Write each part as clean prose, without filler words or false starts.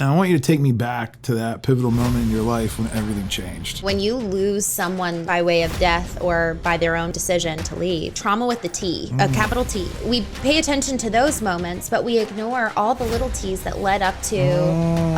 And I want you to take me back to that pivotal moment in your life when everything changed. When you lose someone by way of death or by their own decision to leave, trauma with the T, a capital T, we pay attention to those moments, but we ignore all the little T's that led up to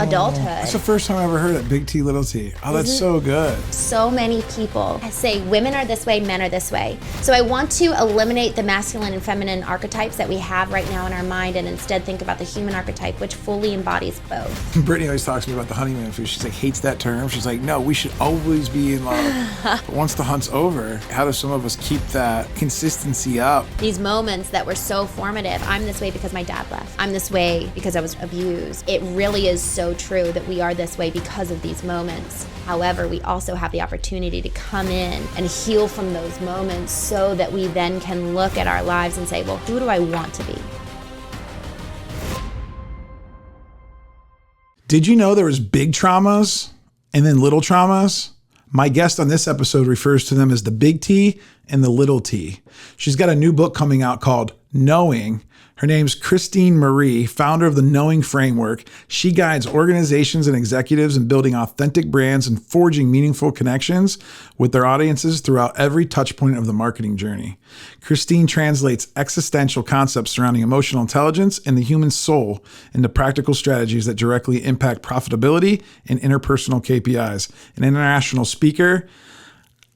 adulthood. That's the first time I ever heard it, big T, little T. Oh, that's so good. So many people say women are this way, men are this way. So I want to eliminate the masculine and feminine archetypes that we have right now in our mind and instead think about the human archetype, which fully embodies both. Brittany always talks to me about the honeymoon phase. She's like, hates that term. She's like, no, we should always be in love. But once the hunt's over, how do some of us keep that consistency up? These moments that were so formative. I'm this way because my dad left. I'm this way because I was abused. It really is so true that we are this way because of these moments. However, we also have the opportunity to come in and heal from those moments so that we then can look at our lives and say, well, who do I want to be? Did you know there was big traumas and then little traumas? My guest on this episode refers to them as the big T and the little T. She's got a new book coming out called Knowing. Her name's Christine Marie, founder of the Knowing Framework. She guides organizations and executives in building authentic brands and forging meaningful connections with their audiences throughout every touch point of the marketing journey. Christine translates existential concepts surrounding emotional intelligence and the human soul into practical strategies that directly impact profitability and interpersonal KPIs. An international speaker,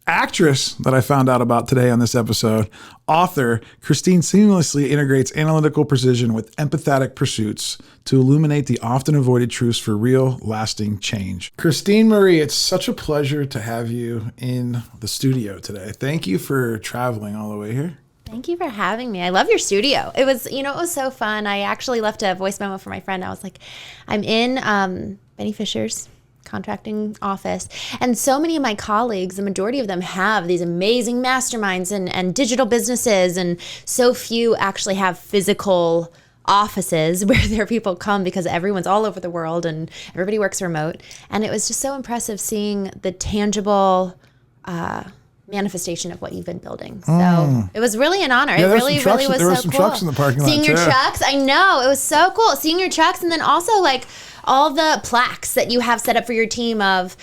actress that I found out about today on this episode, author, Christine seamlessly integrates analytical precision with empathetic pursuits to illuminate the often avoided truths for real, lasting change. Christine Marie, it's such a pleasure to have you in the studio today. Thank you for traveling all the way here. Thank you for having me. I love your studio. It was, it was so fun. I actually left a voice memo for my friend. I was like, I'm in Benny Fisher's contracting office. And so many of my colleagues, the majority of them have these amazing masterminds and digital businesses. And so few actually have physical offices where their people come because everyone's all over the world and everybody works remote. And it was just so impressive seeing the tangible manifestation of what you've been building. So it was really an honor. Yeah, it really was so cool. There were some trucks in the parking lot, seeing your trucks. I know. It was so cool. Seeing your trucks and then also like all the plaques that you have set up for your team of,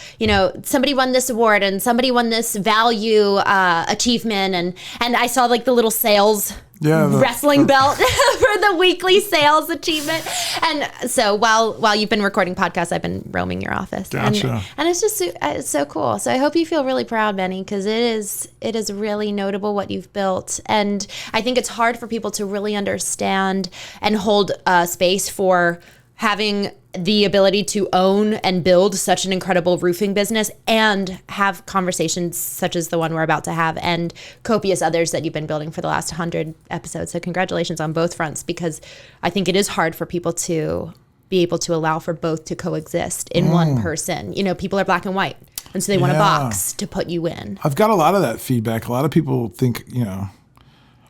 somebody won this award and somebody won this value achievement. And I saw like the little sales wrestling belt for the weekly sales achievement. And so while you've been recording podcasts, I've been roaming your office. Gotcha. And it's just it's so cool. So I hope you feel really proud, Benny, because it is really notable what you've built. And I think it's hard for people to really understand and hold space for having the ability to own and build such an incredible roofing business and have conversations such as the one we're about to have and copious others that you've been building for the last 100 episodes. So congratulations on both fronts, because I think it is hard for people to be able to allow for both to coexist in one person. People are black and white, and so they want a box to put you in. I've got a lot of that feedback. A lot of people think,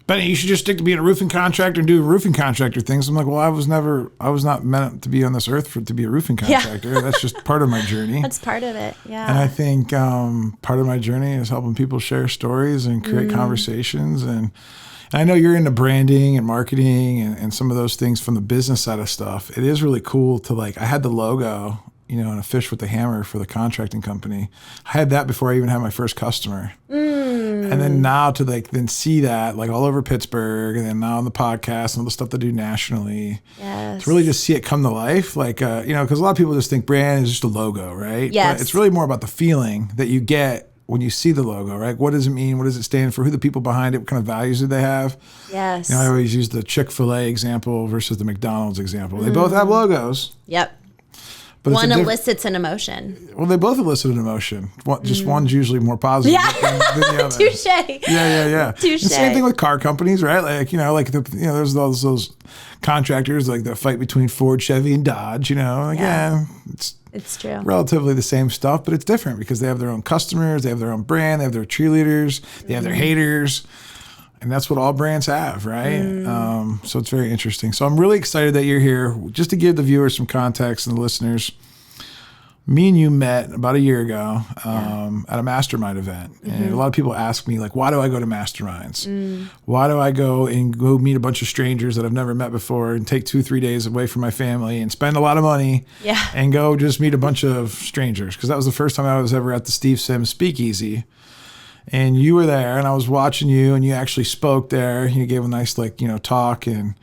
Benny, you should just stick to being a roofing contractor and do roofing contractor things. I'm like, well, I was not meant to be on this earth to be a roofing contractor. Yeah. That's just part of my journey. That's part of it, yeah. And I think part of my journey is helping people share stories and create conversations. And I know you're into branding and marketing and some of those things from the business side of stuff. It is really cool to I had the logo, and a fish with a hammer for the contracting company. I had that before I even had my first customer. And then now to then see that all over Pittsburgh, and then now on the podcast and all the stuff they do nationally. Yes. To really just see it come to life, because a lot of people just think brand is just a logo, right? Yes. But it's really more about the feeling that you get when you see the logo, right? What does it mean? What does it stand for? Who are the people behind it? What kind of values do they have? Yes. I always use the Chick-fil-A example versus the McDonald's example. They both have logos. Yep. But one elicits an emotion. Well, they both elicit an emotion. One's usually more positive than the other. Touche. Yeah. Touche. Same thing with car companies, right? There's those contractors that fight between Ford, Chevy, and Dodge. It's true. Relatively the same stuff, but it's different because they have their own customers, they have their own brand, they have their cheerleaders, they have their haters. And that's what all brands have, right? So it's very interesting. So I'm really excited that you're here. Just to give the viewers some context and the listeners, me and you met about a year ago at a mastermind event. And a lot of people ask me, like, why do I go to masterminds? Why do I go meet a bunch of strangers that I've never met before and take 2-3 days away from my family and spend a lot of money and go just meet a bunch of strangers? Because that was the first time I was ever at the Steve Sims Speakeasy. And you were there, and I was watching you, and you actually spoke there. You gave a nice, talk. And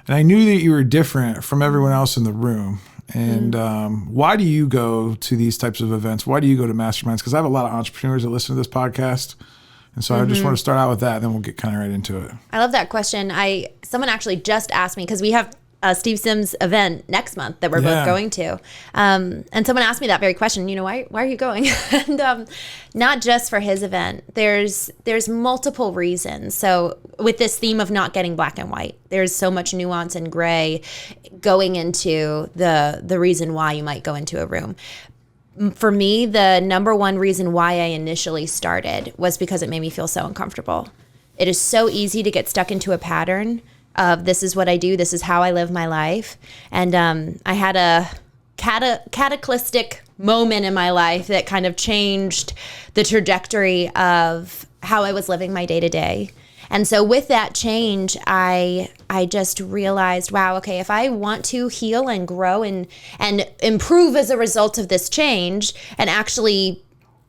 I knew that you were different from everyone else in the room. And why do you go to these types of events? Why do you go to masterminds? Because I have a lot of entrepreneurs that listen to this podcast. And so I just want to start out with that, and then we'll get kind of right into it. I love that question. Someone actually just asked me, because we have a Steve Sims event next month that we're both going to. And someone asked me that very question, why are you going? And not just for his event. There's multiple reasons. So with this theme of not getting black and white, there's so much nuance and gray going into the reason why you might go into a room. For me, the number one reason why I initially started was because it made me feel so uncomfortable. It is so easy to get stuck into a pattern of this is what I do, this is how I live my life. And I had a cataclysmic moment in my life that kind of changed the trajectory of how I was living my day to day. And so with that change, I just realized, wow, okay, if I want to heal and grow and improve as a result of this change and actually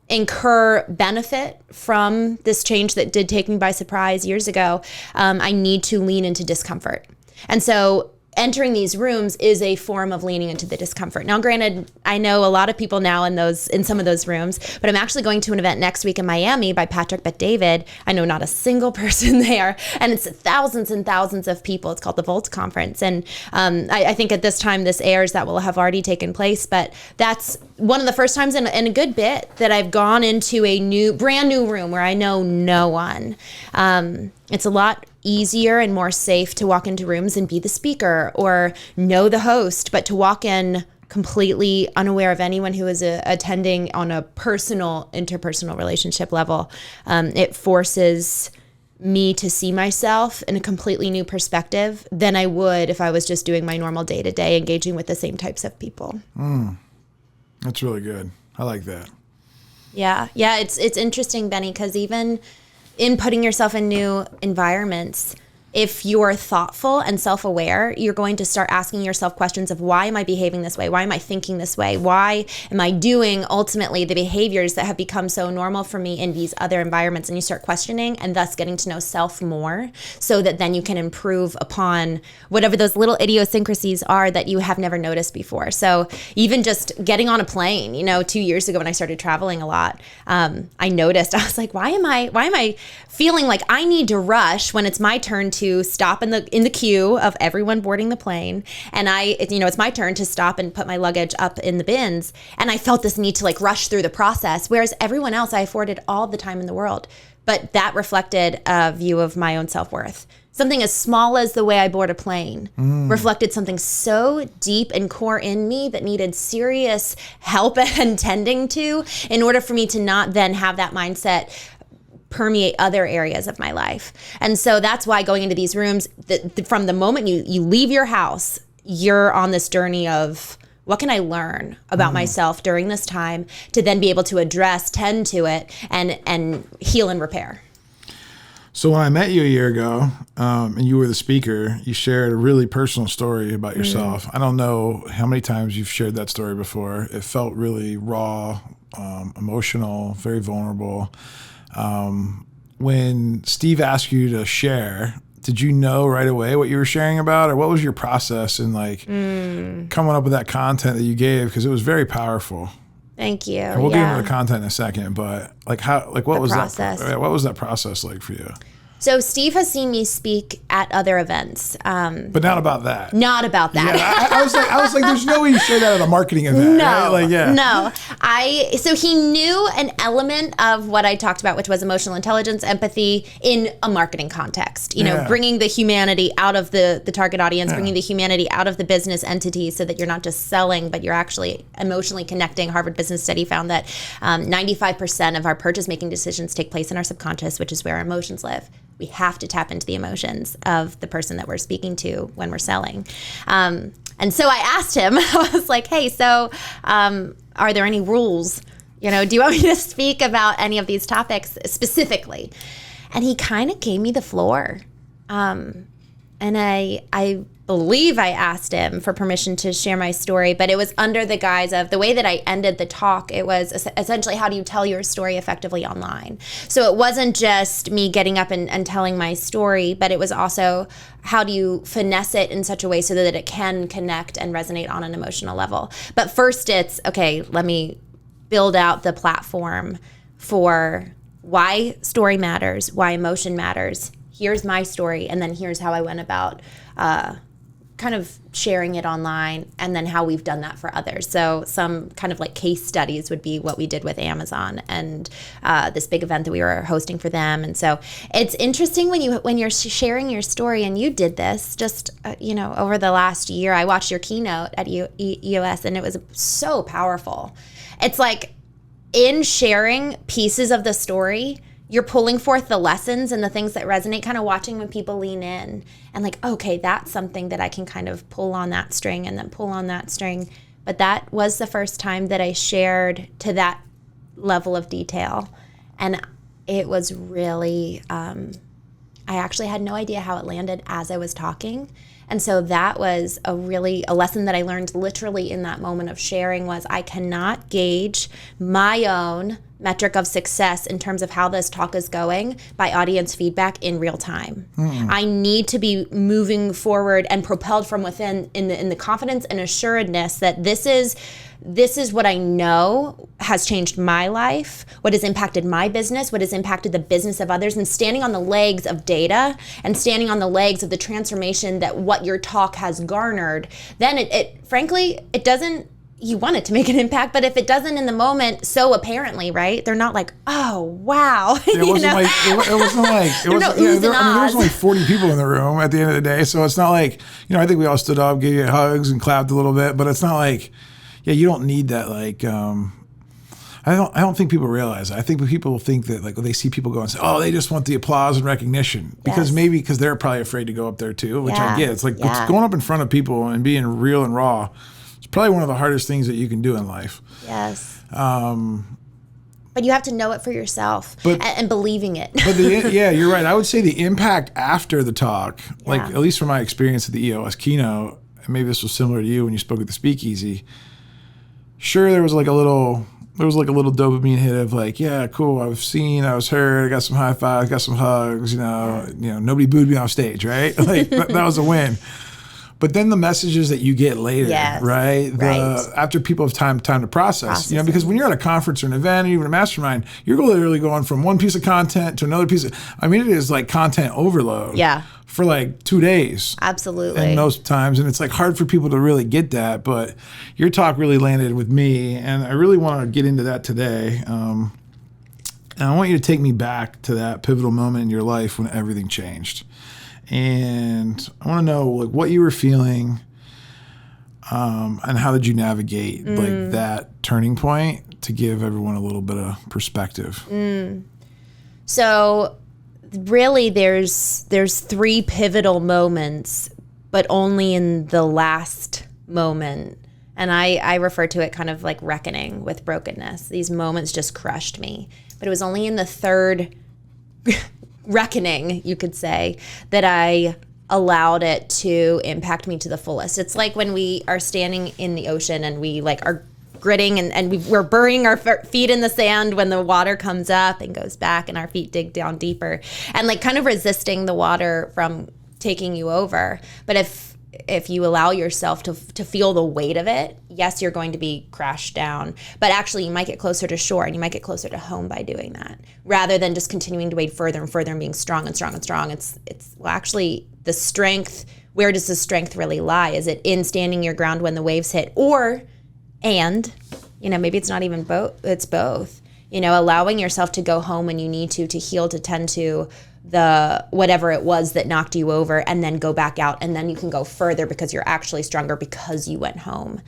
incur benefit from this change that did take me by surprise years ago, I need to lean into discomfort. And so entering these rooms is a form of leaning into the discomfort. Now, granted, I know a lot of people now in some of those rooms, but I'm actually going to an event next week in Miami by Patrick Bet-David. I know not a single person there, and it's thousands and thousands of people. It's called the Volt Conference. And I think at this time this airs, that will have already taken place, but that's one of the first times in a good bit that I've gone into a brand new room where I know no one. It's a lot easier and more safe to walk into rooms and be the speaker or know the host, but to walk in completely unaware of anyone who is attending on a interpersonal relationship level, it forces me to see myself in a completely new perspective than I would if I was just doing my normal day-to-day, engaging with the same types of people. That's really good. I like that. Yeah. It's interesting, Benny, because even in putting yourself in new environments, if you're thoughtful and self-aware, you're going to start asking yourself questions of why am I behaving this way? Why am I thinking this way? Why am I doing ultimately the behaviors that have become so normal for me in these other environments? And you start questioning and thus getting to know self more so that then you can improve upon whatever those little idiosyncrasies are that you have never noticed before. So even just getting on a plane, 2 years ago when I started traveling a lot, I noticed, I was like, why am I feeling like I need to rush when it's my turn to stop in the queue of everyone boarding the plane, and it's my turn to stop and put my luggage up in the bins, and I felt this need to rush through the process, whereas everyone else I afforded all the time in the world. But that reflected a view of my own self-worth. Something as small as the way I board a plane reflected something so deep and core in me that needed serious help and tending to in order for me to not then have that mindset permeate other areas of my life. And so that's why going into these rooms, from the moment you leave your house, you're on this journey of what can I learn about myself during this time to then be able to address, tend to it, and heal and repair. So when I met you a year ago, and you were the speaker, you shared a really personal story about yourself. I don't know how many times you've shared that story before. It felt really raw, emotional, very vulnerable. When Steve asked you to share, did you know right away what you were sharing about, or what was your process in coming up with that content that you gave? Because it was very powerful. Thank you. And we'll get into the content in a second, but what was that process like for you? So Steve has seen me speak at other events. But not about that. Not about that. Yeah, I was like, there's no way you share that at a marketing event. No, right? No. So he knew an element of what I talked about, which was emotional intelligence, empathy in a marketing context. Bringing the humanity out of the target audience, bringing the humanity out of the business entity so that you're not just selling, but you're actually emotionally connecting. Harvard Business Study found that 95% of our purchase-making decisions take place in our subconscious, which is where our emotions live. we have to tap into the emotions of the person that we're speaking to when we're selling. And so I asked him, I was like, hey, so are there any rules? Do you want me to speak about any of these topics specifically? And he kind of gave me the floor. And I believe I asked him for permission to share my story, but it was under the guise of the way that I ended the talk. It was essentially, how do you tell your story effectively online? So it wasn't just me getting up and telling my story, but it was also, how do you finesse it in such a way so that it can connect and resonate on an emotional level? But first it's, okay, let me build out the platform for why story matters, why emotion matters. Here's my story, and then here's how I went about kind of sharing it online, and then how we've done that for others. So some kind of like case studies would be what we did with Amazon and this big event that we were hosting for them. And so it's interesting when you're sharing your story, and you did this just over the last year. I watched your keynote at EOS, and it was so powerful. It's like, in sharing pieces of the story, you're pulling forth the lessons and the things that resonate, kind of watching when people lean in and like, okay, that's something that I can kind of pull on that string and then pull on that string. But that was the first time that I shared to that level of detail. And it was really, I actually had no idea how it landed as I was talking. And so that was a lesson that I learned literally in that moment of sharing, was I cannot gauge my own metric of success in terms of how this talk is going by audience feedback in real time. I need to be moving forward and propelled from within in the confidence and assuredness that this is what I know has changed my life, what has impacted my business, what has impacted the business of others, and standing on the legs of data and standing on the legs of the transformation that what your talk has garnered. Then it frankly, it doesn't, you want it to make an impact, but if it doesn't in the moment, so apparently, right? They're not like, oh, wow. There was only 40 people in the room at the end of the day. So it's not like, I think we all stood up, gave you hugs and clapped a little bit, but it's not like, you don't need that. Like, I don't think people realize it. I think people think that, like, when they see people go and say, oh, they just want the applause and recognition, because because they're probably afraid to go up there too, which I get. It's like it's going up in front of people and being real and raw. It's probably one of the hardest things that you can do in life. Yes. But you have to know it for yourself and believing it. But you're right. I would say the impact after the talk, like at least from my experience at the EOS keynote, and maybe this was similar to you when you spoke at the Speakeasy. Sure, there was like a little dopamine hit of like, yeah, cool. I was heard. I got some high fives, got some hugs. Nobody booed me off stage, right? Like that was a win. But then the messages that you get later, right? After people have time to process, because when you're at a conference or an event or even a mastermind, you're literally going from one piece of content to another piece of, it is like content overload. Yeah. For like 2 days. Absolutely. And most times. And it's like hard for people to really get that. But your talk really landed with me. And I really want to get into that today. And I want you to take me back to that pivotal moment in your life when everything changed. And I want to know like what you were feeling, and how did you navigate like that turning point to give everyone a little bit of perspective. So really there's 3 pivotal moments, but only in the last moment. And I refer to it kind of like reckoning with brokenness. These moments just crushed me. But it was only in the third reckoning, you could say, that I allowed it to impact me to the fullest. It's like when we are standing in the ocean and we like are gritting and we're burying our feet in the sand when the water comes up and goes back and our feet dig down deeper and like kind of resisting the water from taking you over. But if you allow yourself to feel the weight of it, yes, you're going to be crashed down. But actually, you might get closer to shore and you might get closer to home by doing that, rather than just continuing to wade further and further and being strong and strong and strong. It's actually the strength. Where does the strength really lie? Is it in standing your ground when the waves hit, maybe it's not even both. It's both. Allowing yourself to go home when you need to heal, to tend to, the whatever it was that knocked you over, and then go back out, and then you can go further because you're actually stronger because you went home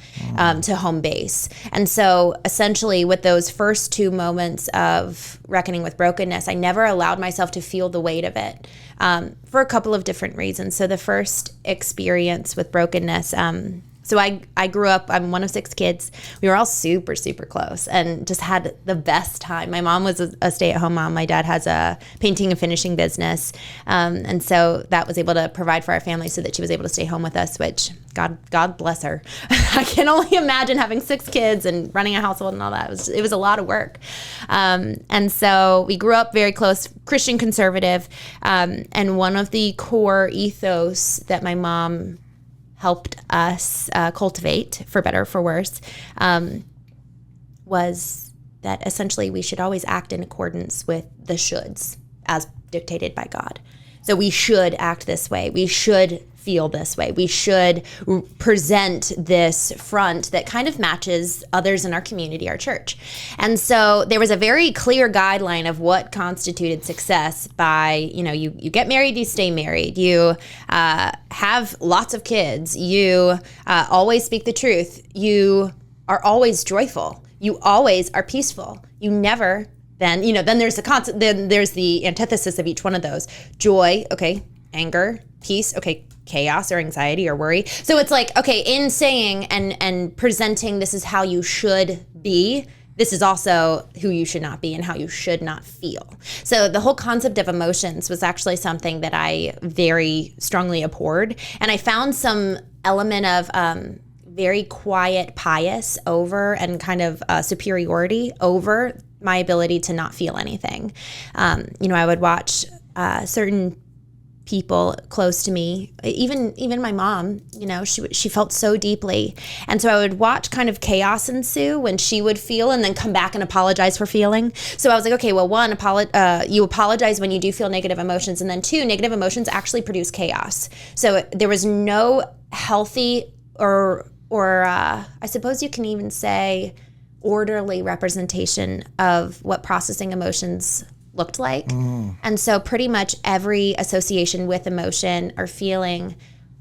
to home base. And so essentially with those first 2 moments of reckoning with brokenness, I never allowed myself to feel the weight of it for a couple of different reasons. So the first experience with brokenness, so I grew up, I'm one of 6 kids. We were all super, super close and just had the best time. My mom was a stay-at-home mom. My dad has a painting and finishing business. And so that was able to provide for our family so that she was able to stay home with us, which God bless her. I can only imagine having 6 kids and running a household and all that. It was a lot of work. And so we grew up very close, Christian conservative. And one of the core ethos that my mom helped us cultivate, for better or for worse, was that essentially we should always act in accordance with the shoulds as dictated by God. So we should act this way. We should feel this way. We should present this front that kind of matches others in our community, our church. And so there was a very clear guideline of what constituted success by, you get married, you stay married, you have lots of kids, you always speak the truth, you are always joyful, you always are peaceful, you never then there's the antithesis of each one of those. Joy, okay, anger, peace, okay, chaos or anxiety or worry. So it's like, okay, in saying and presenting this is how you should be, this is also who you should not be and how you should not feel. So the whole concept of emotions was actually something that I very strongly abhorred. And I found some element of very quiet pious over and kind of superiority over my ability to not feel anything. I would watch certain people close to me, even my mom, she felt so deeply. And so I would watch kind of chaos ensue when she would feel and then come back and apologize for feeling. So I was like, okay, well, 1, you apologize when you do feel negative emotions. And then 2, negative emotions actually produce chaos. So there was no healthy or I suppose you can even say orderly representation of what processing emotions looked like. And so pretty much every association with emotion or feeling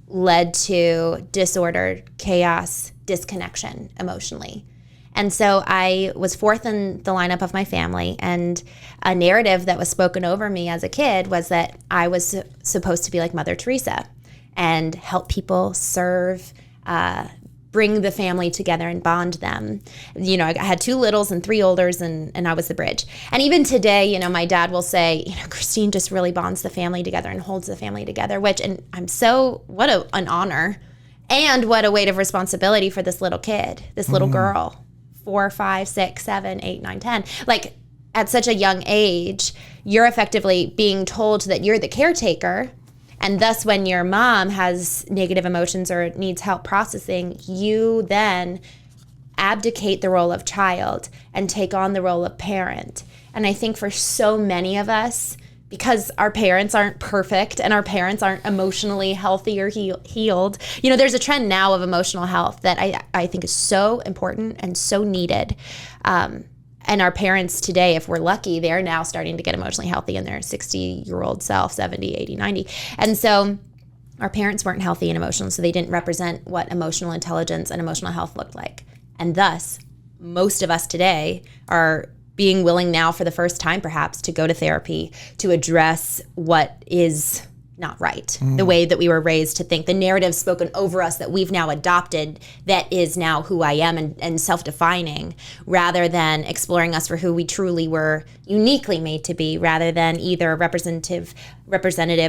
led to disorder, chaos, disconnection emotionally. And so I was 4th in the lineup of my family, and a narrative that was spoken over me as a kid was that I was supposed to be like Mother Teresa and help people, serve, bring the family together and bond them. I had 2 littles and 3 olders, and I was the bridge. And even today, my dad will say, Christine just really bonds the family together and holds the family together, and I'm so, what an honor and what a weight of responsibility for this little kid, this little girl, 4, 5, 6, 7, 8, 9, 10. Like at such a young age, you're effectively being told that you're the caretaker. And thus, when your mom has negative emotions or needs help processing, you then abdicate the role of child and take on the role of parent. And I think for so many of us, because our parents aren't perfect and our parents aren't emotionally healthy or healed, there's a trend now of emotional health that I think is so important and so needed. And our parents today, if we're lucky, they're now starting to get emotionally healthy in their 60-year-old self, 70, 80, 90. And so our parents weren't healthy and emotional, so they didn't represent what emotional intelligence and emotional health looked like. And thus, most of us today are being willing now for the first time, perhaps, to go to therapy to address what is not right. The way that we were raised to think, the narrative spoken over us that we've now adopted that is now who I am and self-defining, rather than exploring us for who we truly were uniquely made to be, rather than either a representative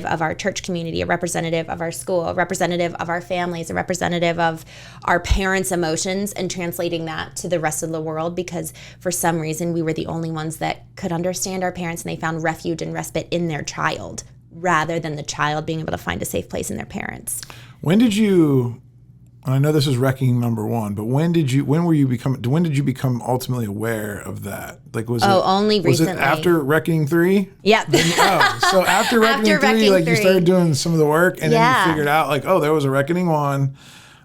of our church community, a representative of our school, a representative of our families, a representative of our parents' emotions, and translating that to the rest of the world, because for some reason we were the only ones that could understand our parents, and they found refuge and respite in their child, rather than the child being able to find a safe place in their parents. When did you, and I know this is reckoning number 1, but when did you become ultimately aware of that? Like, only recently. Was it after Reckoning 3? Yeah. So after Reckoning 3, like 3. You started doing some of the work, and then you figured out, like, oh, there was a Reckoning 1.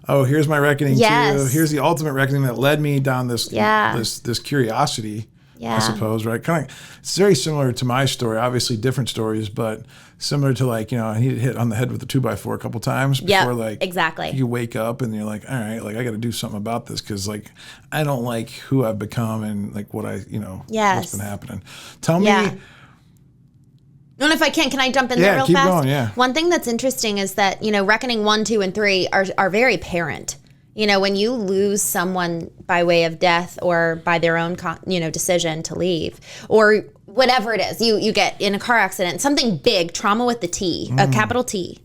Oh, here's my Reckoning 2. Here's the ultimate reckoning that led me down this curiosity. Yeah. I suppose, right? Kind of, it's very similar to my story. Obviously, different stories, but similar to like, you know, he hit on the head with a 2x4 a couple times before like exactly. you wake up and you're like, all right, like I got to do something about this because like I don't like who I've become and like what I, you know, what's been happening. Tell me. And if I can I jump in there real keep fast? Going, yeah. One thing that's interesting is that, you know, Reckoning 1, 2, and 3 are very apparent. You know, when you lose someone by way of death or by their own, decision to leave or whatever it is, you get in a car accident, something big, trauma with the T, a capital T.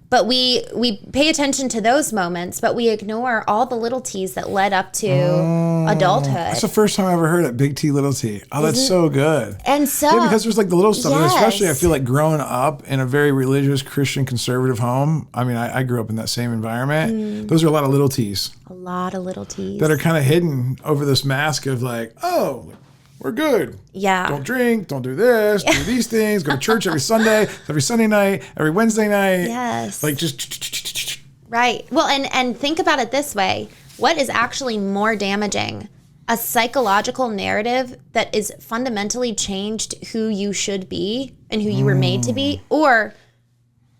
But we pay attention to those moments, but we ignore all the little T's that led up to adulthood. That's the first time I ever heard it, big T, little T. Oh, that's so good. And so... Yeah, because there's like the little stuff. Yes. And especially I feel like growing up in a very religious, Christian, conservative home. I mean, I grew up in that same environment. Those are a lot of little T's. A lot of little T's. That are kind of hidden over this mask of like, oh... We're good. Yeah. Don't drink. Don't do this. Do these things. Go to church every Sunday night, every Wednesday night. Yes. Like just. Right. Well, and think about it this way. What is actually more damaging? A psychological narrative that is fundamentally changed who you should be and who you were made to be, or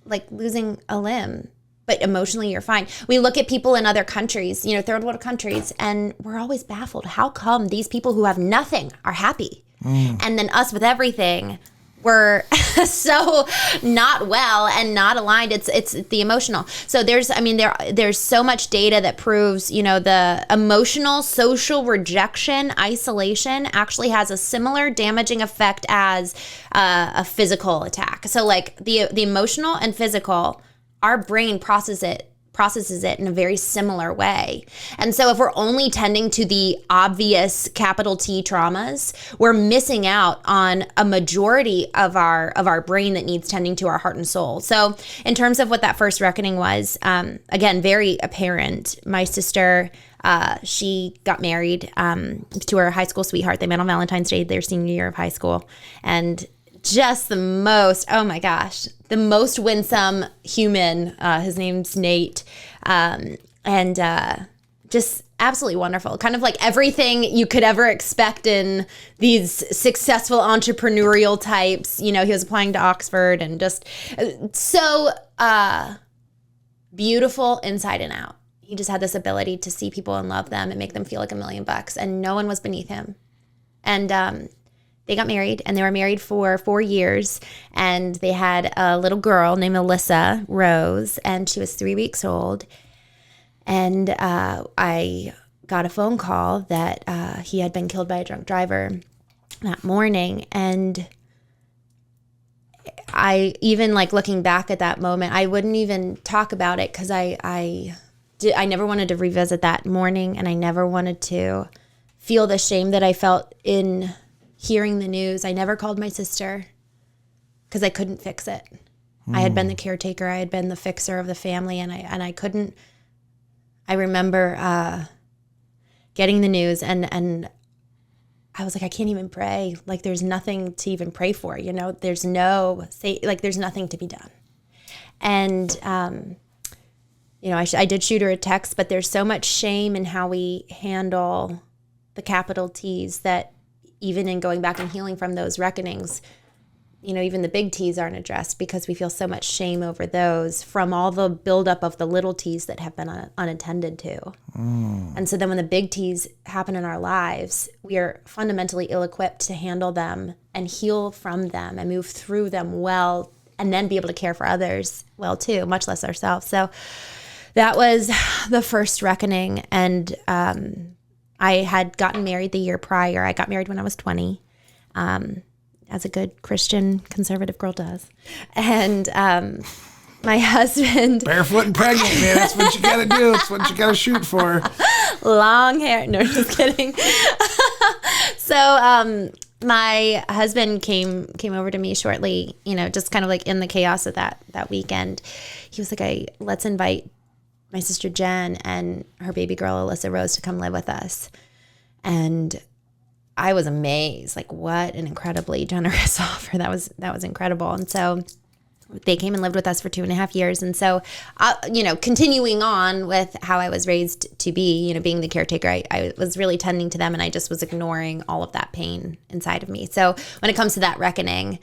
like losing a limb. But emotionally, you're fine. We look at people in other countries, you know, third world countries, and we're always baffled. How come these people who have nothing are happy? And then us with everything, we're so not well and not aligned. It's the emotional. So there's so much data that proves, you know, the emotional, social rejection, isolation actually has a similar damaging effect as a physical attack. So like the emotional and physical, our brain processes it in a very similar way. And so if we're only tending to the obvious capital T traumas, we're missing out on a majority of our brain that needs tending to our heart and soul. So in terms of what that first reckoning was, again, very apparent. My sister, she got married to her high school sweetheart. They met on Valentine's Day, their senior year of high school. And just the most winsome human. His name's Nate. Just absolutely wonderful. Kind of like everything you could ever expect in these successful entrepreneurial types. You know, he was applying to Oxford and just so beautiful inside and out. He just had this ability to see people and love them and make them feel like $1 million, and no one was beneath him. And they got married, and they were married for 4 years, and they had a little girl named Alyssa Rose, and she was 3 weeks old. And I got a phone call that he had been killed by a drunk driver that morning. And I even, like, looking back at that moment, I wouldn't even talk about it because I never wanted to revisit that morning, and I never wanted to feel the shame that I felt in hearing the news. I never called my sister because I couldn't fix it. I had been the caretaker. I had been the fixer of the family, and I couldn't. I remember getting the news, and I was like, I can't even pray. Like, there's nothing to even pray for. You know, there's nothing to be done. And you know, I did shoot her a text, but there's so much shame in how we handle the capital T's that even in going back and healing from those reckonings, you know, even the big T's aren't addressed because we feel so much shame over those from all the buildup of the little T's that have been unattended to. And so then when the big T's happen in our lives, we are fundamentally ill-equipped to handle them and heal from them and move through them well, and then be able to care for others well too, much less ourselves. So that was the first reckoning. And I had gotten married the year prior. I got married when I was 20, as a good Christian conservative girl does. And my husband... Barefoot and pregnant, man. That's what you got to do. That's what you got to shoot for. Long hair. No, just kidding. So my husband came over to me shortly, you know, just kind of like in the chaos of that weekend. He was like, let's invite my sister Jen and her baby girl Alyssa Rose to come live with us. And I was amazed, like, what an incredibly generous offer. That was incredible. And so They came and lived with us for 2.5 years. And so, continuing on with how I was raised to be, being the caretaker, I was really tending to them, and I just was ignoring all of that pain inside of me. So when it comes to that reckoning,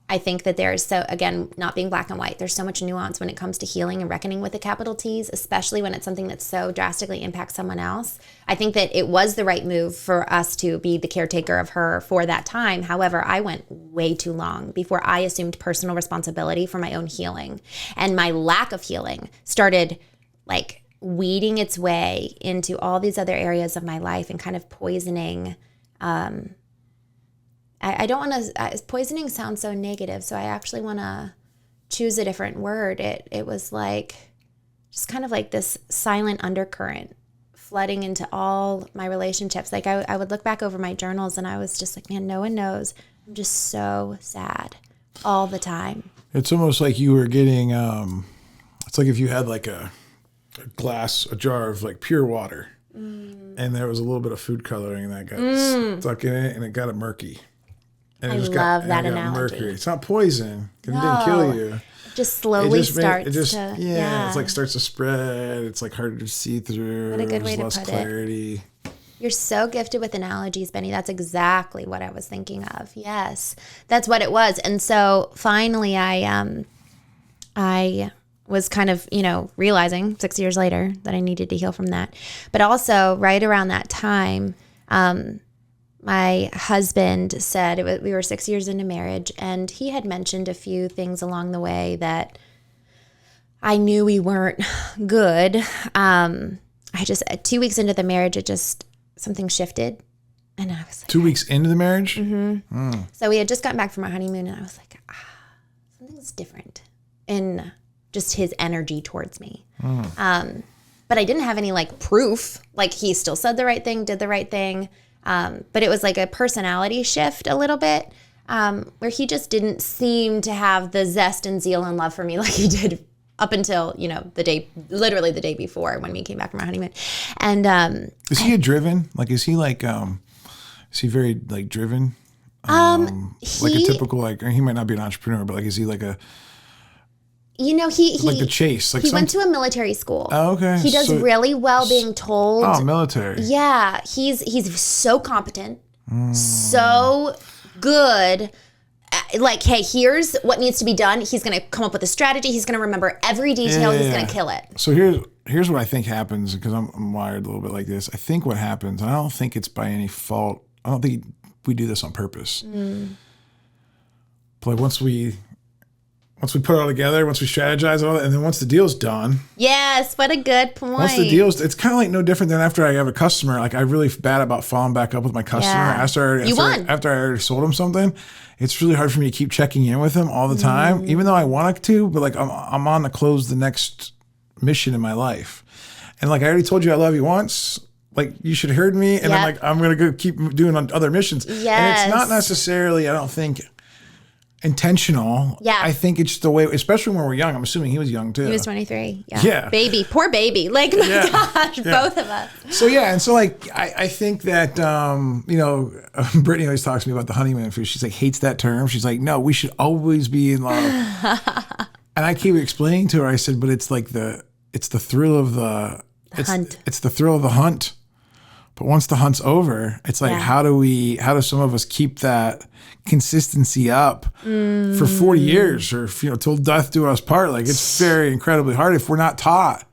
I think that there's, so again, not being black and white, there's so much nuance when it comes to healing and reckoning with the capital T's, especially when it's something that so drastically impacts someone else. I think that it was the right move for us to be the caretaker of her for that time. However, I went way too long before I assumed personal responsibility for my own healing. And my lack of healing started like weeding its way into all these other areas of my life and kind of poisoning, I don't want to, poisoning sounds so negative, so I actually want to choose a different word. It was like, just kind of like this silent undercurrent flooding into all my relationships. Like I would look back over my journals and I was just like, man, no one knows. I'm just so sad all the time. It's almost like you were getting, it's like if you had like a jar of like pure water and there was a little bit of food coloring that got stuck in it and it got it murky. And I love that analogy. Mercury. It's not poison. It didn't kill you. It just slowly starts to... Yeah, it's like starts to spread. It's like harder to see through. What a good way to less put clarity. it. You're so gifted with analogies, Benny. That's exactly what I was thinking of. Yes, that's what it was. And so finally I was kind of, realizing 6 years later that I needed to heal from that. But also right around that time, my husband said, we were 6 years into marriage, and he had mentioned a few things along the way that I knew we weren't good. 2 weeks into the marriage, something shifted. And I was like, 2 weeks into the marriage? Mm-hmm. So we had just gotten back from our honeymoon, and I was like, something's different in just his energy towards me. But I didn't have any proof. He still said the right thing, did the right thing. But it was like a personality shift a little bit, where he just didn't seem to have the zest and zeal and love for me like he did up until, literally the day before when we came back from our honeymoon. And, is he driven? Is he very driven? Like a typical, he might not be an entrepreneur, but is he like a, he like the chase. He went to a military school. Oh, okay. He does really well being told. Oh, military. Yeah, he's so competent, so good. Hey, here's what needs to be done. He's going to come up with a strategy. He's going to remember every detail. He's going to kill it. So here's what I think happens, because I'm wired a little bit like this. I think what happens, and I don't think it's by any fault. I don't think we do this on purpose. But once we put it all together, once we strategize and all that, and then once the deal's done. Yes, what a good point. Once the deal's, it's kind of no different than after I have a customer. I really bad about following back up with my customer. Yeah. After I already sold him something, it's really hard for me to keep checking in with him all the time, even though I want to, but I'm on to close the next mission in my life. And I already told you I love you once. You should have heard me. And I'm going to go keep doing other missions. Yes. And it's not necessarily, I don't think, intentional. Yeah. I think it's the way, especially when we're young. I'm assuming he was young too. He was 23. Yeah. Yeah. Baby. Poor baby. My gosh, both of us. So yeah, and so I think that Brittany always talks to me about the honeymoon phase. She's hates that term. She's like, no, we should always be in love. And I keep explaining to her, I said, but it's the thrill of the hunt. It's the thrill of the hunt. But once the hunt's over, it's how do some of us keep that consistency up for 40 years or till death do us part? It's very incredibly hard if we're not taught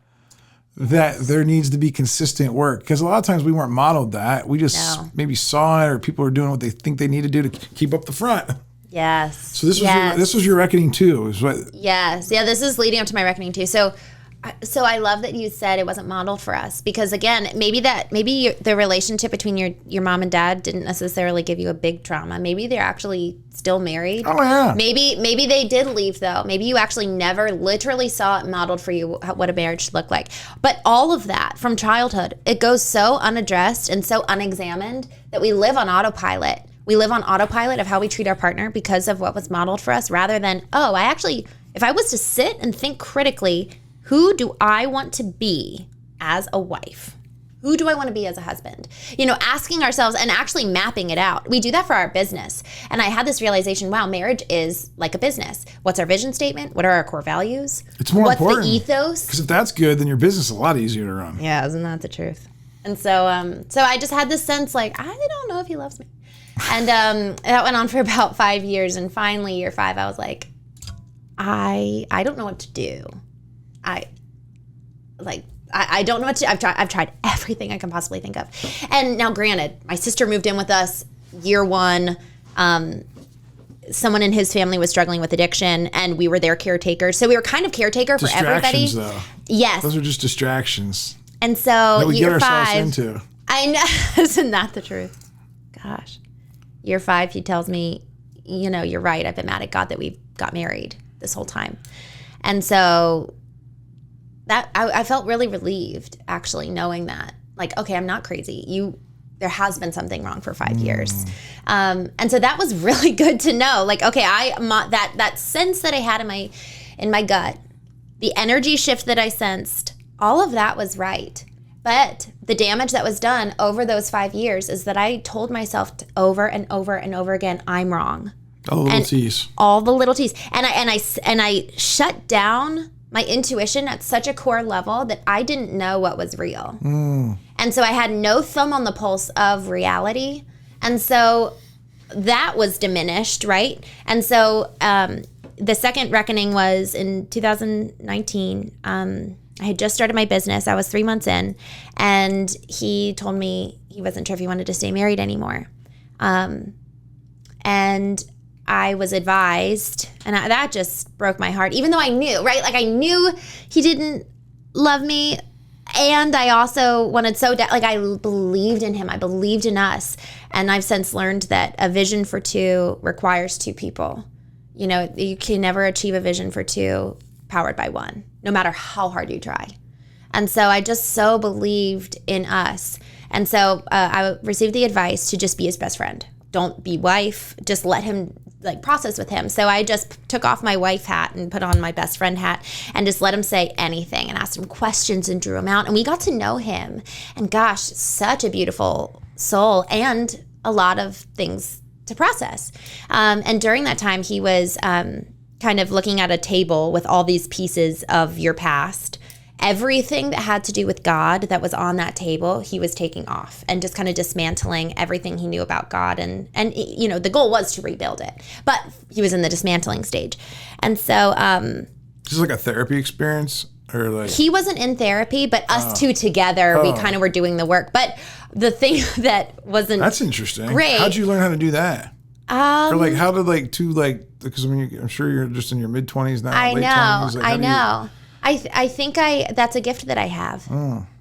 that there needs to be consistent work, because a lot of times we weren't modeled that. We just maybe saw it, or people are doing what they think they need to do to keep up the front. Yes. So this was your reckoning too, is what? Yes. Yeah. This is leading up to my reckoning too. So I love that you said it wasn't modeled for us, because again, maybe the relationship between your mom and dad didn't necessarily give you a big trauma. Maybe they're actually still married. Oh yeah. Maybe they did leave though. Maybe you actually never literally saw it modeled for you what a marriage should look like. But all of that from childhood, it goes so unaddressed and so unexamined that we live on autopilot. We live on autopilot of how we treat our partner because of what was modeled for us, rather than, if I was to sit and think critically, who do I want to be as a wife? Who do I want to be as a husband? Asking ourselves and actually mapping it out. We do that for our business. And I had this realization, wow, marriage is like a business. What's our vision statement? What are our core values? It's more important. What's the ethos? Because if that's good, then your business is a lot easier to run. Yeah, isn't that the truth? And so I just had this sense like, I don't know if he loves me. And that went on for about 5 years. And finally, year 5, I was like, I don't know what to do. I don't know what to. I've tried everything I can possibly think of. And now, granted, my sister moved in with us year 1. Someone in his family was struggling with addiction, and we were their caretakers. So we were kind of caretaker for everybody. Distractions, though. Yes. Those are just distractions. And so that we year get ourselves 5, into. I know. Isn't that the truth? Gosh. Year 5, he tells me, you're right. I've been mad at God that we got married this whole time. And so that I felt really relieved, actually, knowing that. Like, okay, I'm not crazy. There has been something wrong for 5 years. And so that was really good to know. Like, okay, that sense that I had in my gut, the energy shift that I sensed, all of that was right. But the damage that was done over those 5 years is that I told myself over and over and over again, I'm wrong. All the little T's. All the little T's. And I shut down my intuition at such a core level that I didn't know what was real. And so I had no thumb on the pulse of reality. And so that was diminished, right? And so the second reckoning was in 2019. I had just started my business. I was 3 months in. And he told me he wasn't sure if he wanted to stay married anymore. And I was advised, and that just broke my heart, even though I knew, right? Like I knew he didn't love me. And I also wanted I believed in him. I believed in us. And I've since learned that a vision for 2 requires 2 people. You can never achieve a vision for 2 powered by 1, no matter how hard you try. And so I just so believed in us. And so I received the advice to just be his best friend. Don't be wife. Just let him process with him. So I just took off my wife hat and put on my best friend hat and just let him say anything and asked him questions and drew him out. And we got to know him. And gosh, such a beautiful soul and a lot of things to process. And during that time, he was kind of looking at a table with all these pieces of your past. Everything that had to do with God that was on that table, he was taking off and just kind of dismantling everything he knew about God. And the goal was to rebuild it, but he was in the dismantling stage. And so this is like a therapy experience, or he wasn't in therapy, but us 2 together, we kind of were doing the work. But the thing that wasn't that's interesting. Great. How'd you learn how to do that? Or how did because I'm sure you're just in your mid 20s now. I late know. 20s, I know. I think that's a gift that I have.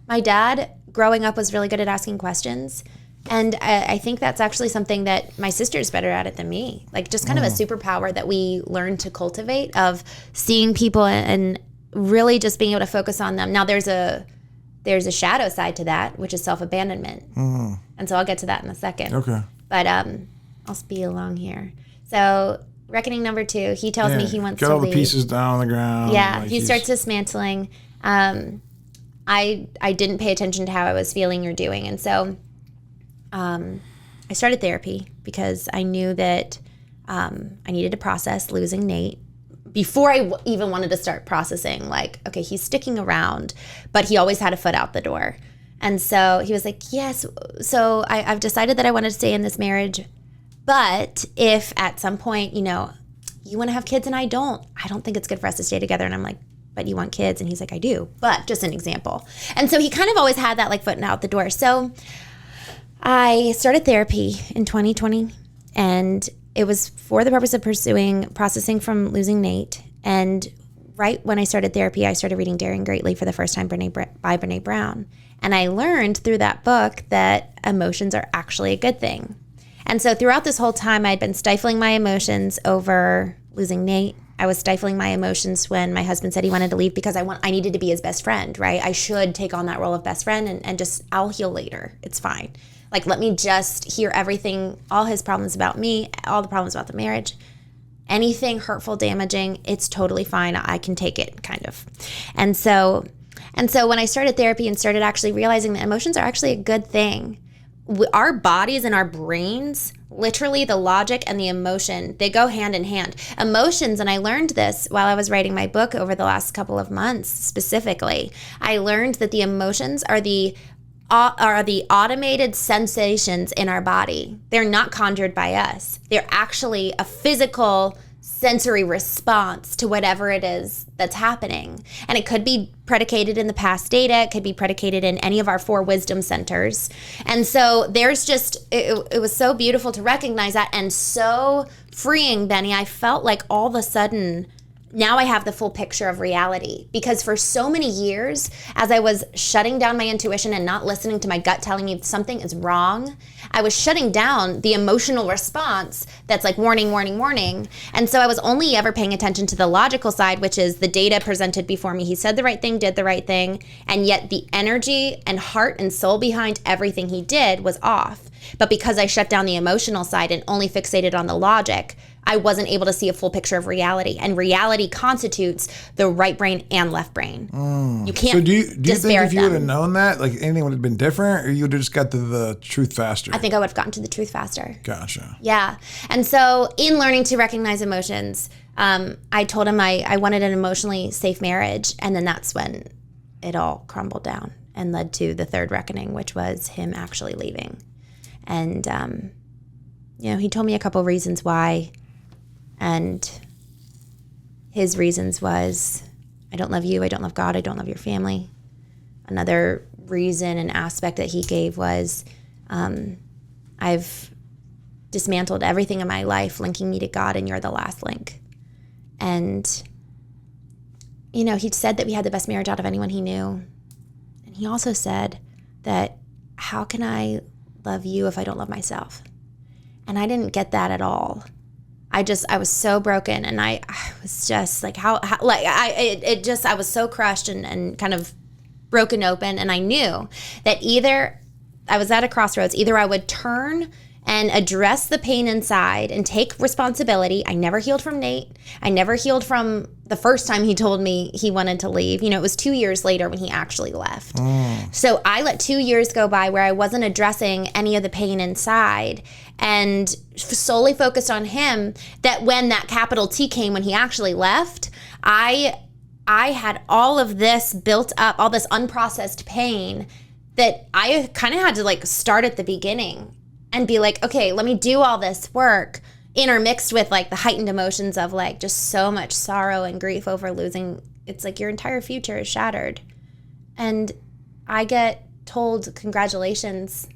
My dad, growing up, was really good at asking questions. And I think that's actually something that my sister's better at it than me. Like just kind of a superpower that we learn to cultivate of seeing people and really just being able to focus on them. Now there's a shadow side to that, which is self-abandonment. And so I'll get to that in a second. Okay. But I'll speed along here. So reckoning number 2, he tells me he wants to leave. Get all the pieces down on the ground. Yeah, he starts dismantling. I didn't pay attention to how I was feeling or doing. And so I started therapy because I knew that I needed to process losing Nate before I even wanted to start processing, okay, he's sticking around, but he always had a foot out the door. And so he was like, yes, so I've decided that I wanted to stay in this marriage. But if at some point, you want to have kids and I don't think it's good for us to stay together. And I'm like, but you want kids? And he's like, I do, but just an example. And so he kind of always had that foot out the door. So I started therapy in 2020 and it was for the purpose of processing from losing Nate. And right when I started therapy, I started reading Daring Greatly for the first time by Brene Brown. And I learned through that book that emotions are actually a good thing. And so throughout this whole time, I'd been stifling my emotions over losing Nate. I was stifling my emotions when my husband said he wanted to leave because I needed to be his best friend, right? I should take on that role of best friend and just, I'll heal later. It's fine. Let me just hear everything, all his problems about me, all the problems about the marriage, anything hurtful, damaging, it's totally fine. I can take it, kind of. And so And so when I started therapy and started actually realizing that emotions are actually a good thing, our bodies and our brains, literally the logic and the emotion, they go hand in hand. Emotions, and I learned this while I was writing my book over the last couple of months specifically, I learned that the emotions are the automated sensations in our body. They're not conjured by us. They're actually a physical sensory response to whatever it is that's happening. And it could be predicated in the past data. It could be predicated in any of our 4 wisdom centers. And so there's just, it was so beautiful to recognize that, and so freeing, Benny. I felt like all of a sudden, now I have the full picture of reality, because for so many years, as I was shutting down my intuition and not listening to my gut telling me something is wrong, I was shutting down the emotional response that's like warning, warning, warning. And so I was only ever paying attention to the logical side, which is the data presented before me. He said the right thing, did the right thing, and yet the energy and heart and soul behind everything he did was off. But because I shut down the emotional side and only fixated on the logic, I wasn't able to see a full picture of reality. And reality constitutes the right brain and left brain. You can't So do you think if you would have them. known that, like anything would have been different, or you would have just got to the truth faster? I think I would have gotten to the truth faster. Gotcha. Yeah. And so in learning to recognize emotions, I told him I wanted an emotionally safe marriage. And then that's when it all crumbled down and led to the third reckoning, which was him actually leaving. And, he told me a couple reasons why. And his reasons was, I don't love you, I don't love God, I don't love your family. Another reason and aspect that he gave was, I've dismantled everything in my life linking me to God, and you're the last link. And, he said that we had the best marriage out of anyone he knew. And he also said that, how can I love you if I don't love myself? And I didn't get that at all. I was so broken, and I was just like, I was so crushed and kind of broken open. And I knew that either I was at a crossroads, either I would turn and address the pain inside and take responsibility. I never healed from Nate. I never healed from the first time he told me he wanted to leave. It was 2 years later when he actually left. So I let 2 years go by where I wasn't addressing any of the pain inside, and solely focused on him, that when that capital T came, when he actually left, I had all of this built up, all this unprocessed pain, that I kind of had to start at the beginning and be like, okay, let me do all this work, intermixed with the heightened emotions of just so much sorrow and grief over losing. It's like your entire future is shattered. And I get told congratulations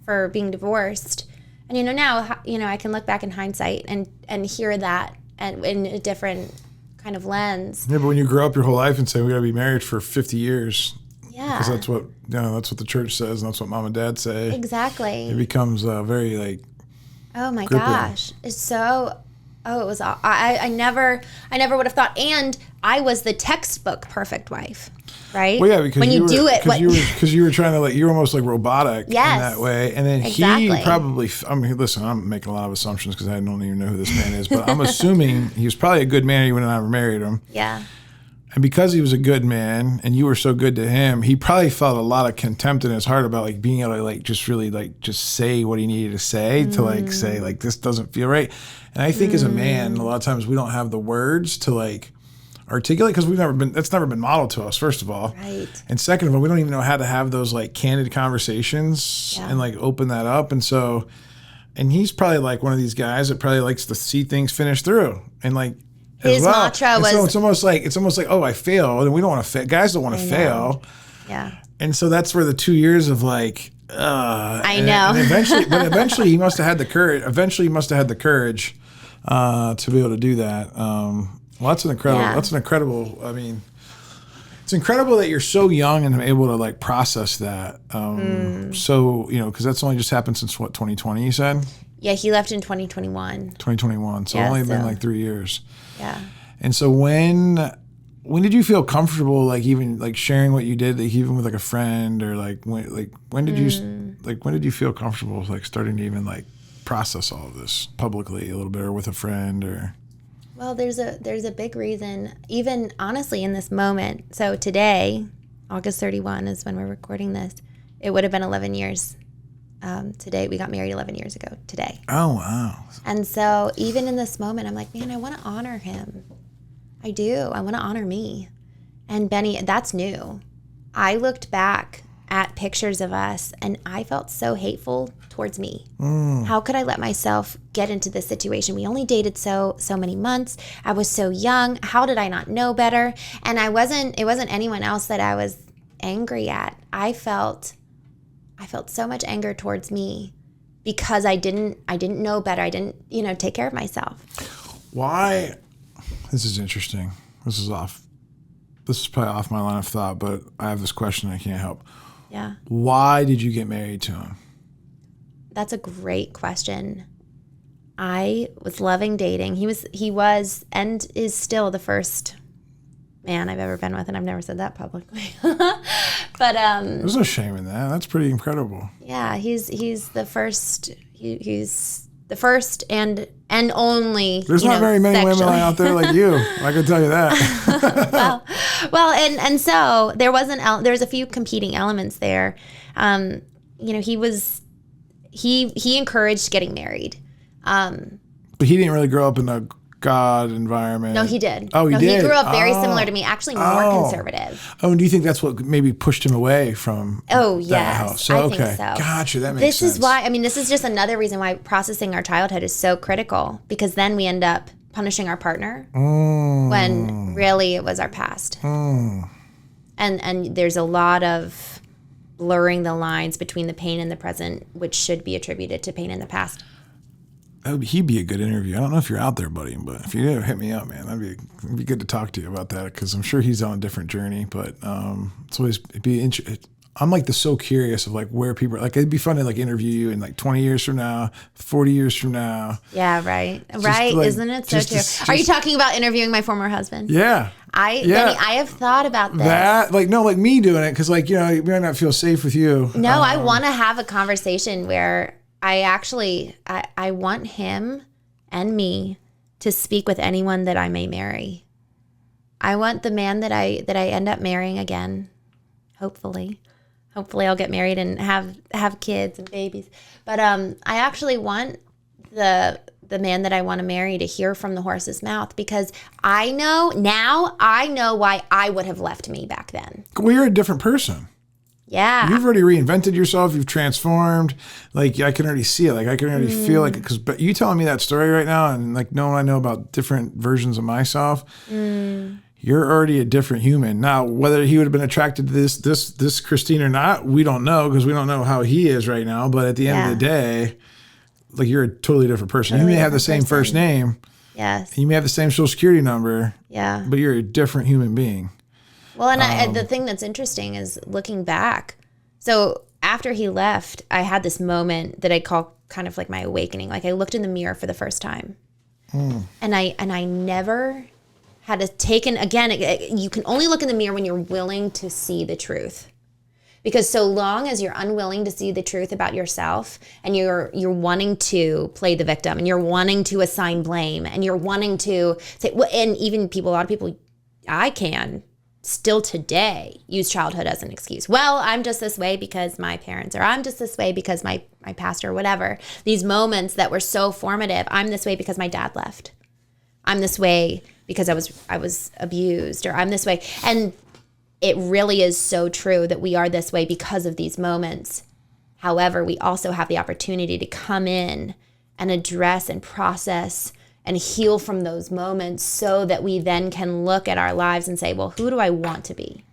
for being divorced. And now, I can look back in hindsight and hear that and in a different kind of lens. Yeah, but when you grow up your whole life and say we got to be married for 50 years, yeah, because that's what the church says, and that's what mom and dad say. Exactly. It becomes very oh my gripping. gosh, it's so. Oh, it was. I never would have thought. And I was the textbook perfect wife, right? Well, yeah, because when you do it, because you were trying to you were almost like robotic in that way, and then exactly. he probably. I mean, listen, I'm making a lot of assumptions because I don't even know who this man is, but I'm assuming he was probably a good man. You wouldn't have married him. Yeah. And because he was a good man and you were so good to him, he probably felt a lot of contempt in his heart about being able to just really just say what he needed to say to say this doesn't feel right. And I think as a man, a lot of times we don't have the words to articulate, because that's never been modeled to us, first of all. Right. And second of all, we don't even know how to have those candid conversations and open that up. And so, and he's probably one of these guys that probably likes to see things finish through and his mantra was. So it's almost like, oh, I failed, and we don't want to fail. Guys don't want to fail. Yeah. And so that's where the 2 years of I know. And eventually he must have had the courage. Eventually he must have had the courage to be able to do that. Well, that's an incredible. Yeah. That's an incredible. I mean, it's incredible that you're so young and able to process that. So because that's only just happened since 2020. You said. Yeah, he left in 2021. 2021. So only been 3 years. Yeah. And so when did you feel comfortable even sharing what you did, even with a friend, or when did you feel comfortable starting to even process all of this publicly a little bit, or with a friend, or? Well, there's a big reason, even honestly in this moment. So today, August 31 is when we're recording this. It would have been 11 years today. We got married 11 years ago today. Oh, wow. And so even in this moment, I'm like, man, I want to honor him. I do. I want to honor me. And Benny, that's new. I looked back at pictures of us and I felt so hateful towards me. How could I let myself get into this situation? We only dated so many months. I was so young. How did I not know better? And it wasn't anyone else that I was angry at. I felt so much anger towards me because I didn't know better. I didn't, take care of myself. Why? This is interesting. This is probably off my line of thought, but I have this question I can't help. Yeah. Why did you get married to him? That's a great question. I was loving dating. He was and is still the first man I've ever been with, and I've never said that publicly. But there's no shame in that. That's pretty incredible. Yeah, he's the first. He's the first and only. There's not very many women out there like you. I can tell you that. well, and so there was a few competing elements there. He encouraged getting married. But he didn't really grow up in a God environment. No, he did. Oh, he did? He grew up very similar to me, actually more conservative. Oh, and do you think that's what maybe pushed him away from that house? I think so. Gotcha, that makes sense. This is why, this is just another reason why processing our childhood is so critical, because then we end up punishing our partner when really it was our past. And there's a lot of blurring the lines between the pain in the present, which should be attributed to pain in the past. He'd be a good interview. I don't know if you're out there, buddy, but if you do, hit me up, man. It'd be good to talk to you about that, because I'm sure he's on a different journey. But it's always I'm like so curious of like where people are. Like, it'd be fun to like interview you in like 20 years from now, 40 years from now. Yeah, right. Right. Like, isn't it so true? Are you talking about interviewing my former husband? Yeah. Benny, I have thought about this. Like me doing it, because like, we might not feel safe with you. No, I want to have a conversation where I want him and me to speak with anyone that I may marry. I want the man that I end up marrying again. Hopefully I'll get married and have kids and babies. But I actually want the man that I want to marry to hear from the horse's mouth, because I know why I would have left me back then. Well, you're a different person. Yeah. You've already reinvented yourself. You've transformed. Like, I can already see it. Like, I can already feel like it. But you telling me that story right now, and like knowing I know about different versions of myself, you're already a different human. Now, whether he would have been attracted to this Christine or not, we don't know, because we don't know how he is right now. But at the end of the day, like, you're a totally different person. You may have the same first name. Yes. And you may have the same social security number. Yeah. But you're a different human being. Well, and the thing that's interesting is looking back. So after he left, I had this moment that I call kind of like my awakening. Like, I looked in the mirror for the first time, and I never had to taken again. You can only look in the mirror when you're willing to see the truth, because so long as you're unwilling to see the truth about yourself, and you're wanting to play the victim, and you're wanting to assign blame, and you're wanting to say, and even a lot of people, I can still today use childhood as an excuse. Well, I'm just this way because my parents, or I'm just this way because my pastor, or whatever. These moments that were so formative. I'm this way because my dad left. I'm this way because I was abused, or I'm this way. And it really is so true that we are this way because of these moments. However, we also have the opportunity to come in and address and process and heal from those moments, so that we then can look at our lives and say, well, who do I want to be?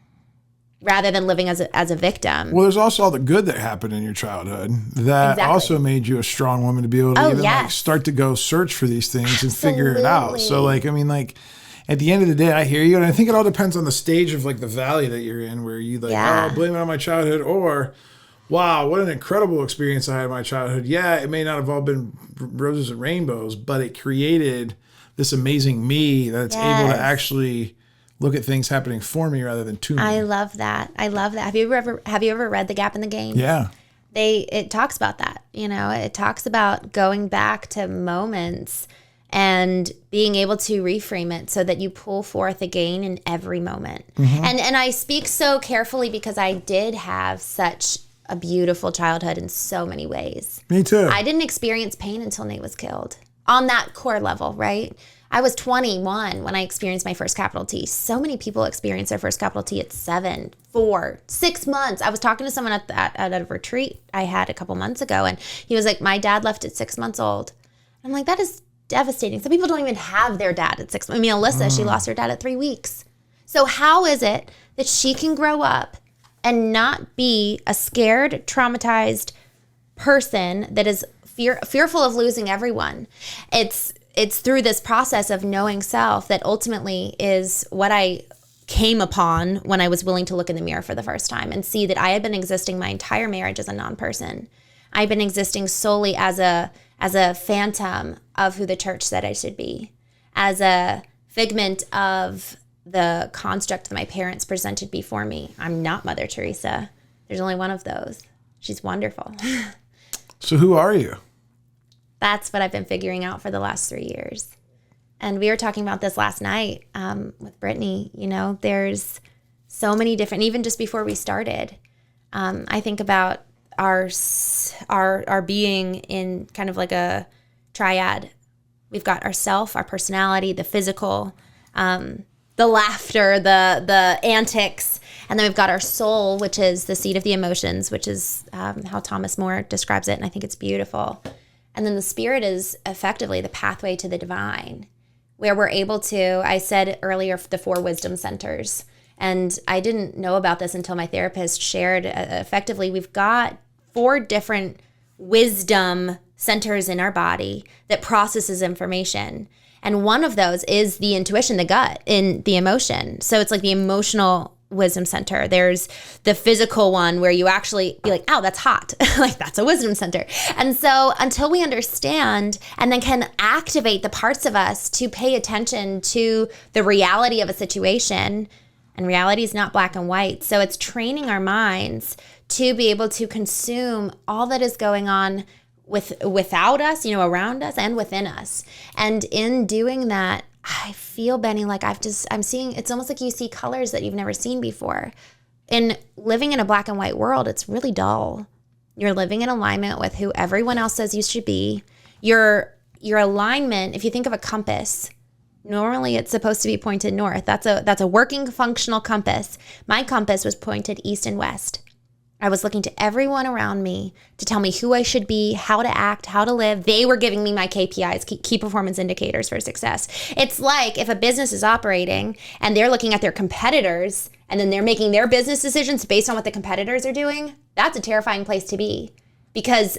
Rather than living as a victim. Well, there's also all the good that happened in your childhood that also made you a strong woman to be able to like start to go search for these things and figure it out. So like, at the end of the day, I hear you. And I think it all depends on the stage of like the valley that you're in, where you like, blame it on my childhood, or wow, what an incredible experience I had in my childhood. Yeah, it may not have all been roses and rainbows, but it created this amazing me that's able to actually look at things happening for me rather than to me. I love that. Have you ever read The Gap in the Gain? Yeah. It talks about that. It talks about going back to moments and being able to reframe it so that you pull forth a gain in every moment. And I speak so carefully because I did have such a beautiful childhood in so many ways. Me too. I didn't experience pain until Nate was killed on that core level, right? I was 21 when I experienced my first capital T. So many people experience their first capital T at 7, 4, 6 months. I was talking to someone at a retreat I had a couple months ago, and he was like, my dad left at 6 months old. I'm like, that is devastating. Some people don't even have their dad at 6 months. I mean, Alyssa, she lost her dad at 3 weeks. So how is it that she can grow up and not be a scared, traumatized person that is fearful of losing everyone? It's through this process of knowing self that ultimately is what I came upon when I was willing to look in the mirror for the first time and see that I had been existing my entire marriage as a non-person. I've been existing solely as a phantom of who the church said I should be, as a figment of the construct that my parents presented before me. I'm not Mother Teresa. There's only one of those. She's wonderful. So who are you? That's what I've been figuring out for the last 3 years. And we were talking about this last night with Brittany. You know, there's so many different, even just before we started, I think about our being in kind of like a triad. We've got ourself, our personality, the physical, the laughter, the antics, and then we've got our soul, which is the seat of the emotions, which is how Thomas More describes it, and I think it's beautiful. And then the spirit is effectively the pathway to the divine, where we're able to, I said earlier, the 4 wisdom centers, and I didn't know about this until my therapist shared. Effectively, we've got 4 different wisdom centers in our body that processes information. And one of those is the intuition, the gut, in the emotion. So it's like the emotional wisdom center. There's the physical one where you actually be like, oh, that's hot. Like that's a wisdom center. And so until we understand and then can activate the parts of us to pay attention to the reality of a situation, and reality is not black and white. So it's training our minds to be able to consume all that is going on without us, you know, around us and within us. And in doing that, I feel, Benny, like I'm seeing, it's almost like you see colors that you've never seen before. In living in a black and white world, it's really dull. You're living in alignment with who everyone else says you should be. Your alignment, if you think of a compass, normally it's supposed to be pointed north. That's a working functional compass. My compass was pointed east and west. I was looking to everyone around me to tell me who I should be, how to act, how to live. They were giving me my KPIs, key performance indicators for success. It's like if a business is operating and they're looking at their competitors and then they're making their business decisions based on what the competitors are doing, that's a terrifying place to be. Because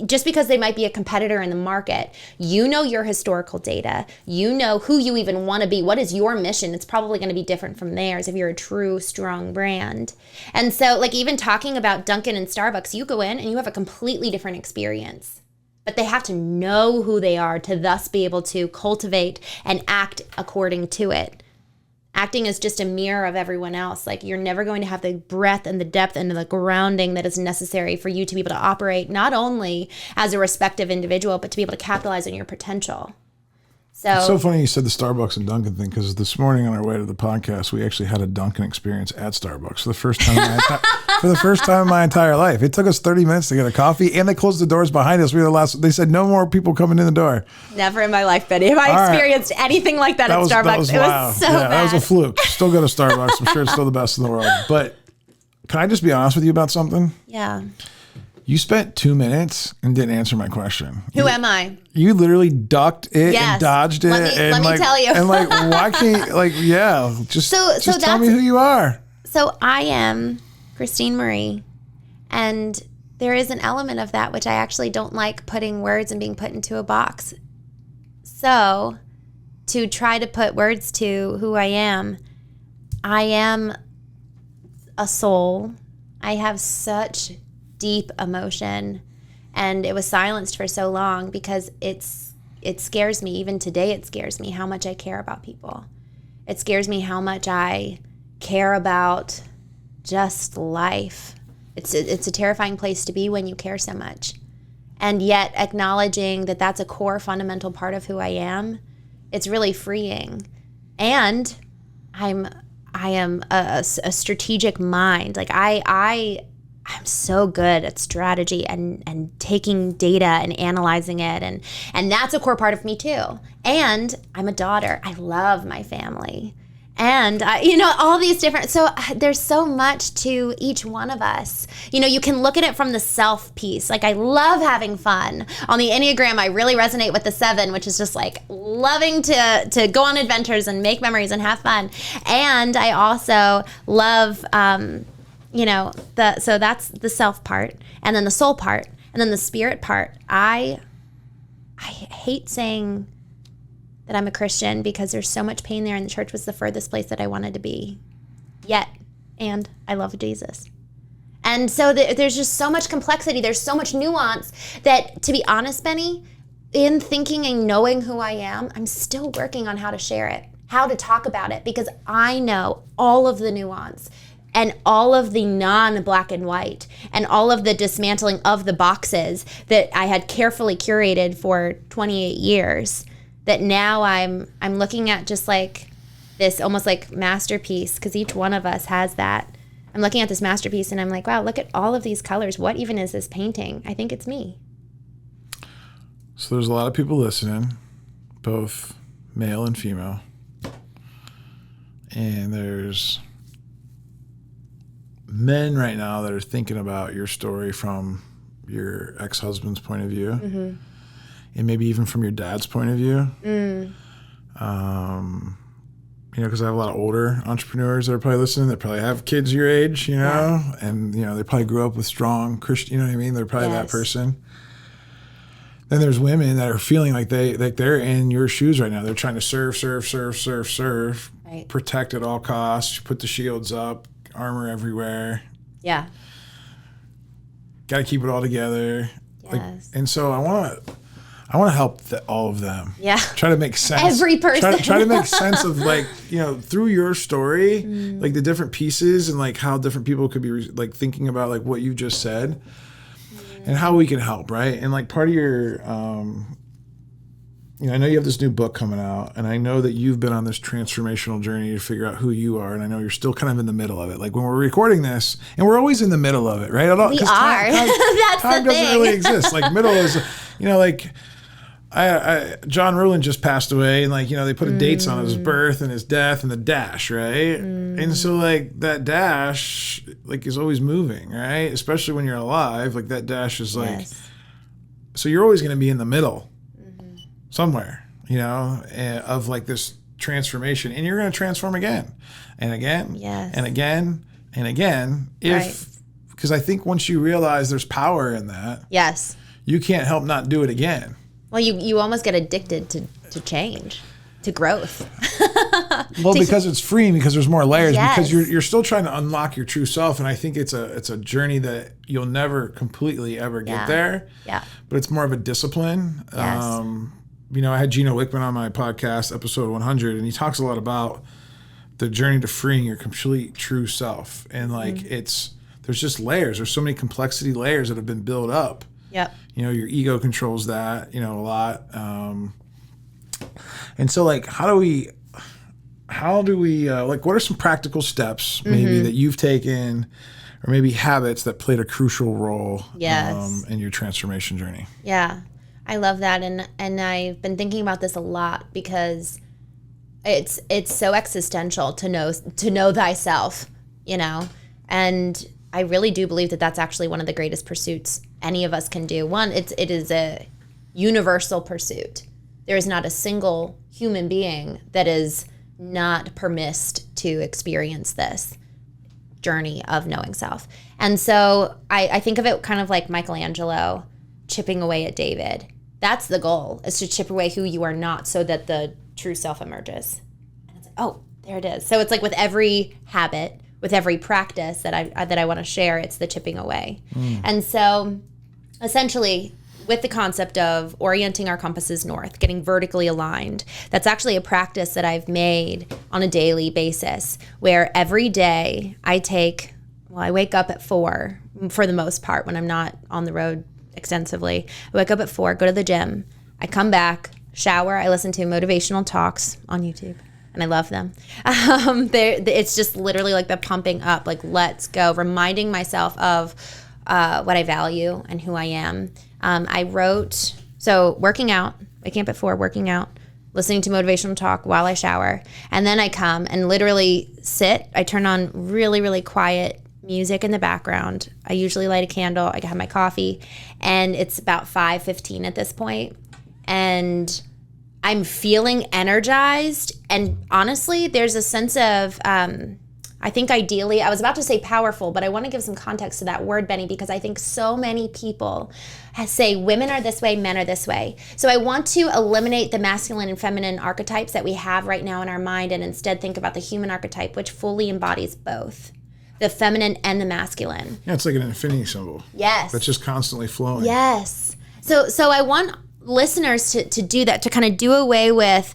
just because they might be a competitor in the market, you know your historical data, you know who you even want to be, what is your mission. It's probably going to be different from theirs if you're a true, strong brand. And so like even talking about Dunkin' and Starbucks, you go in and you have a completely different experience. But they have to know who they are to thus be able to cultivate and act according to it. Acting is just a mirror of everyone else. Like you're never going to have the breadth and the depth and the grounding that is necessary for you to be able to operate not only as a respective individual, but to be able to capitalize on your potential. So it's so funny you said the Starbucks and Dunkin' thing, because this morning on our way to the podcast, we actually had a Dunkin' experience at Starbucks for the first time in my entire life. It took us 30 minutes to get a coffee, and they closed the doors behind us. We were the last. They said no more people coming in the door. Never in my life, Betty, have I experienced anything like that at Starbucks. That was it wild. was so bad. That was a fluke. Still go to Starbucks. I'm sure it's still the best in the world. But can I just be honest with you about something? Yeah. You spent 2 minutes and didn't answer my question. Who am I? You literally ducked it and dodged it. Let me tell you. And like, why can't, like, yeah, just tell me who you are. So I am Christine Marie. And there is an element of that which I actually don't like putting words and being put into a box. So to try to put words to who I am a soul. I have such deep emotion, and it was silenced for so long because it scares me. Even today it scares me how much I care about people. It scares me how much I care about just life. It's a terrifying place to be when you care so much. and yet acknowledging that that's a core fundamental part of who I am, it's really freeing. And I am a strategic mind. Like I'm so good at strategy and taking data and analyzing it. And that's a core part of me too. And I'm a daughter. I love my family. And, all these different, so there's so much to each one of us. You can look at it from the self piece. Like, I love having fun. On the Enneagram, I really resonate with the 7, which is just like loving to go on adventures and make memories and have fun. And I also love, so that's the self part, and then the soul part, and then the spirit part. I hate saying that I'm a Christian because there's so much pain there, and the church was the furthest place that I wanted to be. And I love Jesus. And so there's just so much complexity. There's so much nuance that, to be honest, Benny, in thinking and knowing who I am, I'm still working on how to share it, how to talk about it, because I know all of the nuance and all of the non-black and white and all of the dismantling of the boxes that I had carefully curated for 28 years, that now I'm looking at just like this almost like masterpiece, because each one of us has that. I'm looking at this masterpiece and I'm like, wow, look at all of these colors. What even is this painting? I think it's me. So there's a lot of people listening, both male and female. And there's men right now that are thinking about your story from your ex-husband's point of view, mm-hmm. and maybe even from your dad's point of view. Because I have a lot of older entrepreneurs that are probably listening that probably have kids your age, and, they probably grew up with strong Christian, you know what I mean? They're probably that person. Then there's women that are feeling like they're in your shoes right now. They're trying to serve, right. Protect at all costs, put the shields up, armor everywhere. Yeah. Got to keep it all together. Yes. And so I want to help all of them. Yeah. Try to make sense. Every person. Try to make sense of through your story, like the different pieces and like how different people could be like thinking about like what you just said, and how we can help, right? And like part of your, I know you have this new book coming out, and I know that you've been on this transformational journey to figure out who you are, and I know you're still kind of in the middle of it. Like when we're recording this, and we're always in the middle of it, right? We are. That's time the thing. Doesn't really exist. Like middle is, John Rowland just passed away, and they put dates on his birth and his death and the dash, right? And so like that dash is always moving, right? Especially when you're alive, like that dash is yes. So you're always going to be in the middle somewhere, of like this transformation, and you're going to transform again and again yes. and again and again. Because I think once you realize there's power in that, yes, you can't help not do it again. Well, you almost get addicted to change, to growth. Well, because it's freeing, because there's more layers, yes. because you're still trying to unlock your true self, and I think it's a journey that you'll never completely ever get there. Yeah. But it's more of a discipline. Yes. I had Gino Wickman on my podcast, episode 100, and he talks a lot about the journey to freeing your complete true self, and there's just layers. There's so many complexity layers that have been built up. Yep. Your ego controls that, a lot. And so how do we what are some practical steps maybe that you've taken, or maybe habits that played a crucial role yes. In your transformation journey? Yeah. I love that. And I've been thinking about this a lot, because it's so existential to know thyself, and I really do believe that that's actually one of the greatest pursuits any of us can do. One, it is a universal pursuit. There is not a single human being that is not permissed to experience this journey of knowing self. And so I think of it kind of like Michelangelo chipping away at David. That's the goal, is to chip away who you are not, so that the true self emerges. And it's like, oh, there it is. So it's like with every habit, with every practice that I want to share, it's the chipping away. And so essentially, with the concept of orienting our compasses north, getting vertically aligned, that's actually a practice that I've made on a daily basis, where every day I wake up at 4 for the most part when I'm not on the road extensively. I wake up at 4, go to the gym. I come back, shower. I listen to motivational talks on YouTube, and I love them. It's just literally like the pumping up, like let's go, reminding myself of what I value and who I am. So working out, waking up at 4, working out, listening to motivational talk while I shower. And then I come and literally sit. I turn on really, really quiet music in the background. I usually light a candle. I have my coffee, and it's about 5:15 at this point. And I'm feeling energized. And honestly, there's a sense of, I think ideally, I was about to say powerful, but I want to give some context to that word, Benny, because I think so many people say women are this way, men are this way. So I want to eliminate the masculine and feminine archetypes that we have right now in our mind and instead think about the human archetype, which fully embodies both the feminine and the masculine. Yeah, it's like an infinity symbol. Yes. That's just constantly flowing. Yes. So I want listeners to do that, to kind of do away with,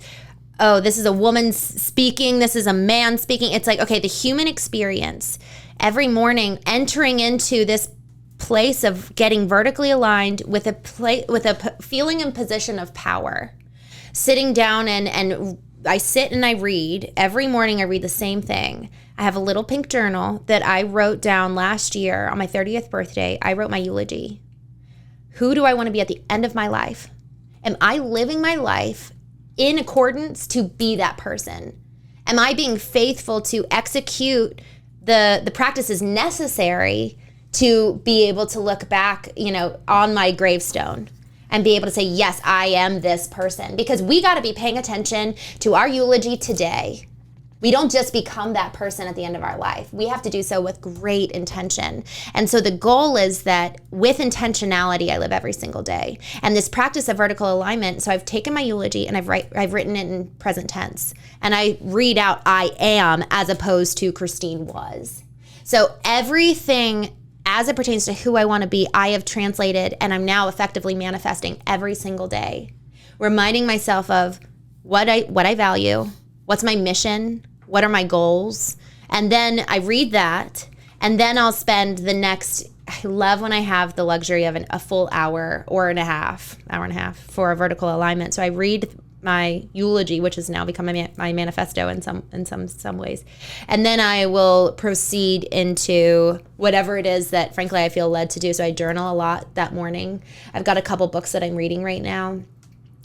oh, this is a woman speaking, this is a man speaking. It's like, okay, the human experience every morning entering into this place of getting vertically aligned with a feeling and position of power. Sitting down and I sit and I read. Every morning I read the same thing. I have a little pink journal that I wrote down last year on my 30th birthday. I wrote my eulogy. Who do I want to be at the end of my life? Am I living my life in accordance to be that person? Am I being faithful to execute the practices necessary to be able to look back, on my gravestone and be able to say, yes, I am this person? Because we got to be paying attention to our eulogy today. We don't just become that person at the end of our life. We have to do so with great intention. And so the goal is that with intentionality, I live every single day. And this practice of vertical alignment, so I've taken my eulogy and I've written it in present tense. And I read out I am as opposed to Christine was. So everything as it pertains to who I want to be, I have translated and I'm now effectively manifesting every single day. Reminding myself of what I value, what's my mission, what are my goals? And then I read that, and then I'll spend the next, I love when I have the luxury of a full hour and a half for a vertical alignment. So I read my eulogy, which has now become my manifesto in some ways. And then I will proceed into whatever it is that frankly I feel led to do. So I journal a lot that morning. I've got a couple books that I'm reading right now.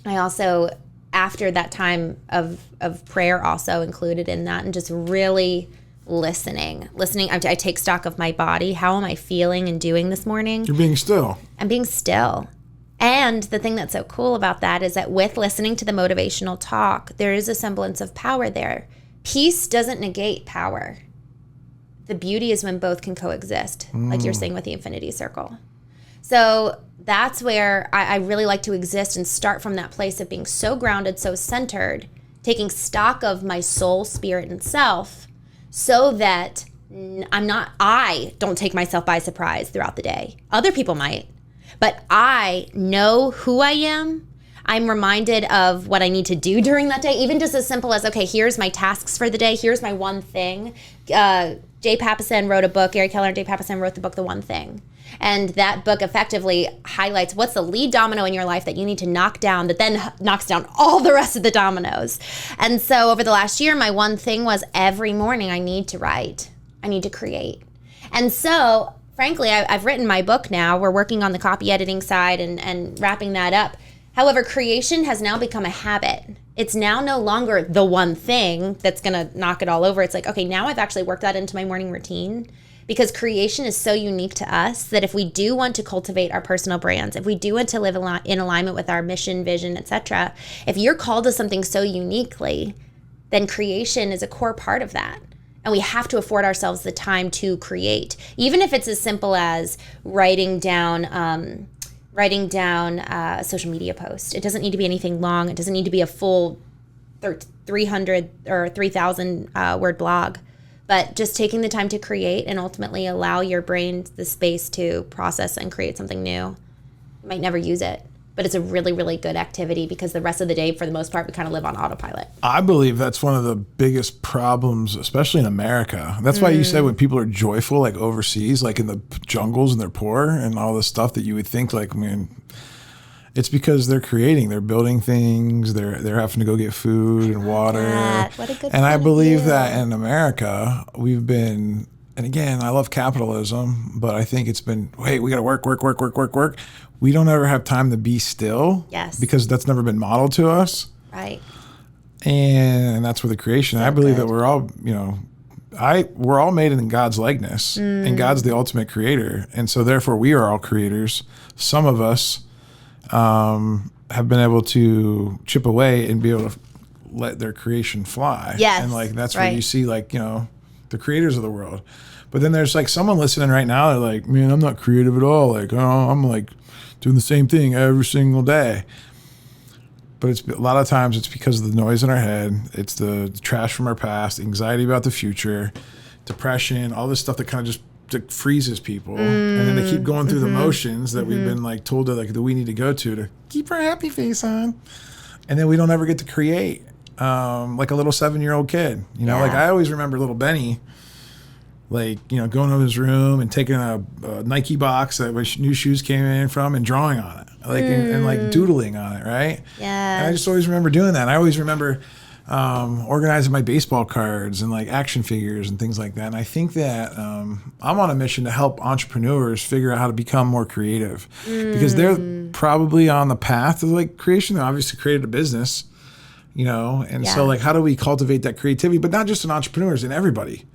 I also, after that time of prayer, also included in that, and just really listening. I take stock of my body. How am I feeling and doing this morning? You're being still. I'm being still. And the thing that's so cool about that is that with listening to the motivational talk, there is a semblance of power there. Peace doesn't negate power. The beauty is when both can coexist, like you're saying with the infinity circle. So that's where I really like to exist and start from that place of being so grounded, so centered, taking stock of my soul, spirit, and self, so that I don't take myself by surprise throughout the day. Other people might, but I know who I am. I'm reminded of what I need to do during that day, even just as simple as, okay, here's my tasks for the day. Here's my one thing. Jay Papasan wrote a book. Gary Keller and Jay Papasan wrote the book, The One Thing. And that book effectively highlights what's the lead domino in your life that you need to knock down that then knocks down all the rest of the dominoes. And so over the last year, my one thing was every morning I need to write. I need to create. And so, frankly, I've written my book now. We're working on the copy editing side and wrapping that up. However, creation has now become a habit. It's now no longer the one thing that's going to knock it all over. It's like, okay, now I've actually worked that into my morning routine, because creation is so unique to us that if we do want to cultivate our personal brands, if we do want to live in alignment with our mission, vision, etc., if you're called to something so uniquely, then creation is a core part of that. And we have to afford ourselves the time to create, even if it's as simple as writing down a social media post. It doesn't need to be anything long. It doesn't need to be a full 300 or 3,000 word blog, but just taking the time to create and ultimately allow your brain the space to process and create something new. You might never use it, but it's a really, really good activity because the rest of the day, for the most part, we kind of live on autopilot. I believe that's one of the biggest problems, especially in America. That's why you said when people are joyful, like overseas, like in the jungles and they're poor and all this stuff that you would think like, man, it's because they're creating, they're building things, they're having to go get food and water. What a good And I point of believe view. that in America, we've been, and again, I love capitalism, but I think it's been, wait, we got to work. We don't ever have time to be still. Yes. Because that's never been modeled to us. Right. And that's where the creation. I believe that we're all, we're all made in God's likeness, and God's the ultimate creator. And so therefore we are all creators. Some of us have been able to chip away and be able to let their creation fly. Yes. And like, that's where you see like, the creators of the world. But then there's like someone listening right now. They're like, man, I'm not creative at all. Like, oh, I'm like doing the same thing every single day. But it's a lot of times it's because of the noise in our head. It's the trash from our past, anxiety about the future, depression, all this stuff that kind of just freezes people. And then they keep going through the motions that we've been like told that we need to go to keep our happy face on. And then we don't ever get to create. Like a little 7-year-old kid, like I always remember little Benny, like, going to his room and taking a Nike box that new shoes came in from and drawing on it, like, and like doodling on it. Right. Yeah. And I just always remember doing that. And I always remember, organizing my baseball cards and like action figures and things like that. And I think that, I'm on a mission to help entrepreneurs figure out how to become more creative because they're probably on the path of like creation. They obviously created a business. So like, how do we cultivate that creativity, but not just in entrepreneurs, in everybody,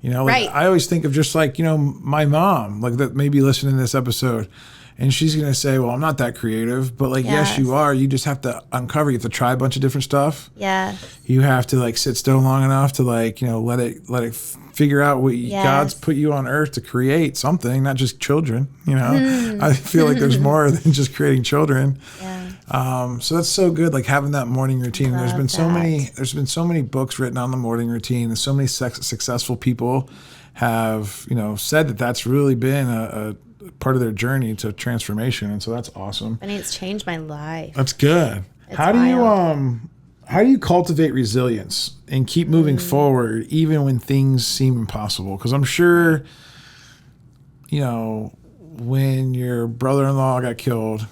like right. I always think of just like, my mom, like that may be listening to this episode and she's going to say, well, I'm not that creative, but like, yes, you are. You just have to uncover, you have to try a bunch of different stuff. Yeah. You have to like sit still long enough to like, let it figure out what God's put you on earth to create something, not just children, I feel like there's more than just creating children. Yeah. So that's so good, like having that morning routine. There's been so many books written on the morning routine, and so many successful people have, said that that's really been a part of their journey to transformation, and so that's awesome. I mean, it's changed my life. That's good. How do you cultivate resilience and keep moving forward even when things seem impossible? Because I'm sure, when your brother-in-law got killed,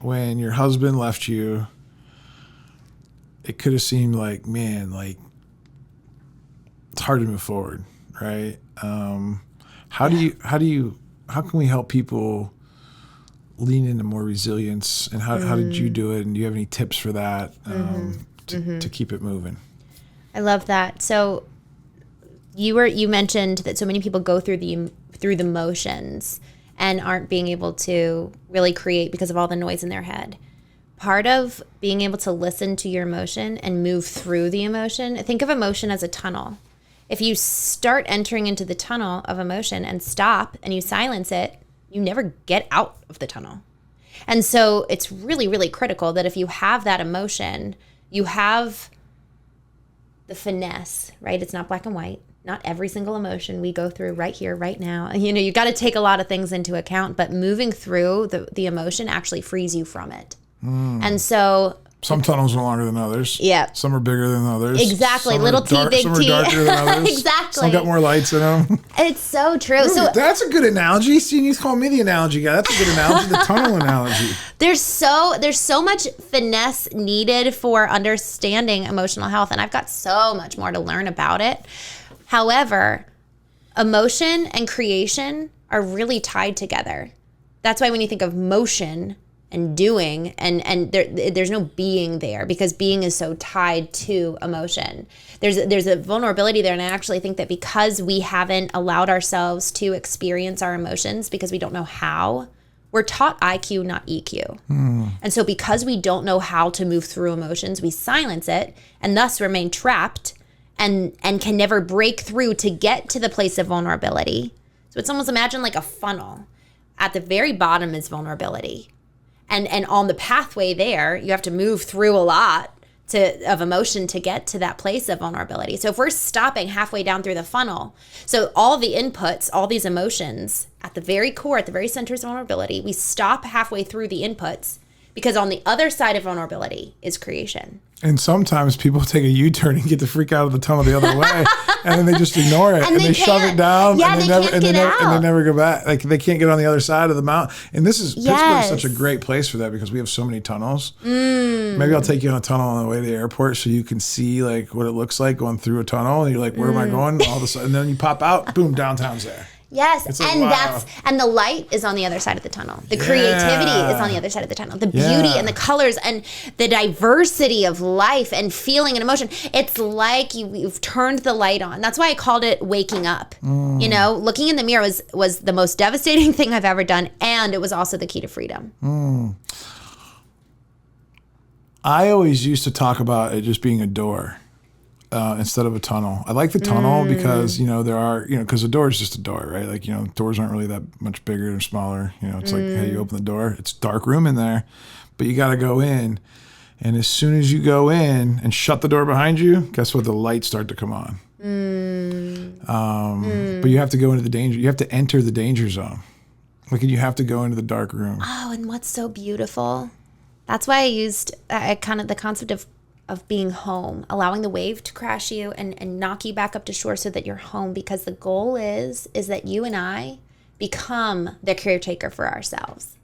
when your husband left you, it could have seemed like, man, like it's hard to move forward, right? How can we help people lean into more resilience, and how did you do it? And do you have any tips for that to keep it moving? I love that. So you mentioned that so many people go through the motions and aren't being able to really create because of all the noise in their head. Part of being able to listen to your emotion and move through the emotion, think of emotion as a tunnel. If you start entering into the tunnel of emotion and stop and you silence it, you never get out of the tunnel. And so it's really, really critical that if you have that emotion, you have the finesse, right? It's not black and white. Not every single emotion we go through right here, right now. You got to take a lot of things into account, but moving through the emotion actually frees you from it. And so some tunnels are longer than others. Yeah. Some are bigger than others. Exactly. Little T, big T. Some are darker than others. Exactly. Some got more lights in them. It's so true. Ooh, so that's a good analogy. See, you call me the analogy guy. That's a good analogy, the tunnel analogy. There's so much finesse needed for understanding emotional health, and I've got so much more to learn about it. However, emotion and creation are really tied together. That's why when you think of motion and doing, and there's no being there, because being is so tied to emotion. There's a vulnerability there, and I actually think that because we haven't allowed ourselves to experience our emotions because we don't know how, we're taught IQ, not EQ. And so because we don't know how to move through emotions, we silence it and thus remain trapped and can never break through to get to the place of vulnerability. So it's almost, imagine like a funnel. At the very bottom is vulnerability. And on the pathway there, you have to move through a lot of emotion to get to that place of vulnerability. So if we're stopping halfway down through the funnel, so all the inputs, all these emotions, at the very core, at the very center is vulnerability, we stop halfway through the inputs, Because on the other side of vulnerability is creation. And sometimes people take a U-turn and get the freak out of the tunnel the other way, and then they just ignore it, and they shove it down, yeah, and they never go back. Like they can't get on the other side of the mountain. And Pittsburgh is such a great place for that because we have so many tunnels. Maybe I'll take you on a tunnel on the way to the airport so you can see like what it looks like going through a tunnel, and you're like, where am I going? All of a sudden, and then you pop out, boom, downtown's there. Yes, like, and wow. and the light is on the other side of the tunnel. The creativity is on the other side of the tunnel. The beauty and the colors and the diversity of life and feeling and emotion. It's like you've turned the light on. That's why I called it waking up. You know, looking in the mirror was the most devastating thing I've ever done, and it was also the key to freedom. I always used to talk about it just being a door. Instead of a tunnel. I like the tunnel because, there are, because a door is just a door, right? Like, doors aren't really that much bigger or smaller. It's like, hey, you open the door, it's a dark room in there, but you got to go in. And as soon as you go in and shut the door behind you, guess what? The lights start to come on. But you have to go into the danger. You have to enter the danger zone. Like, you have to go into the dark room. Oh, and what's so beautiful? That's why I used kind of the concept of being home, allowing the wave to crash you and knock you back up to shore so that you're home, because the goal is that you and I become the caretaker for ourselves,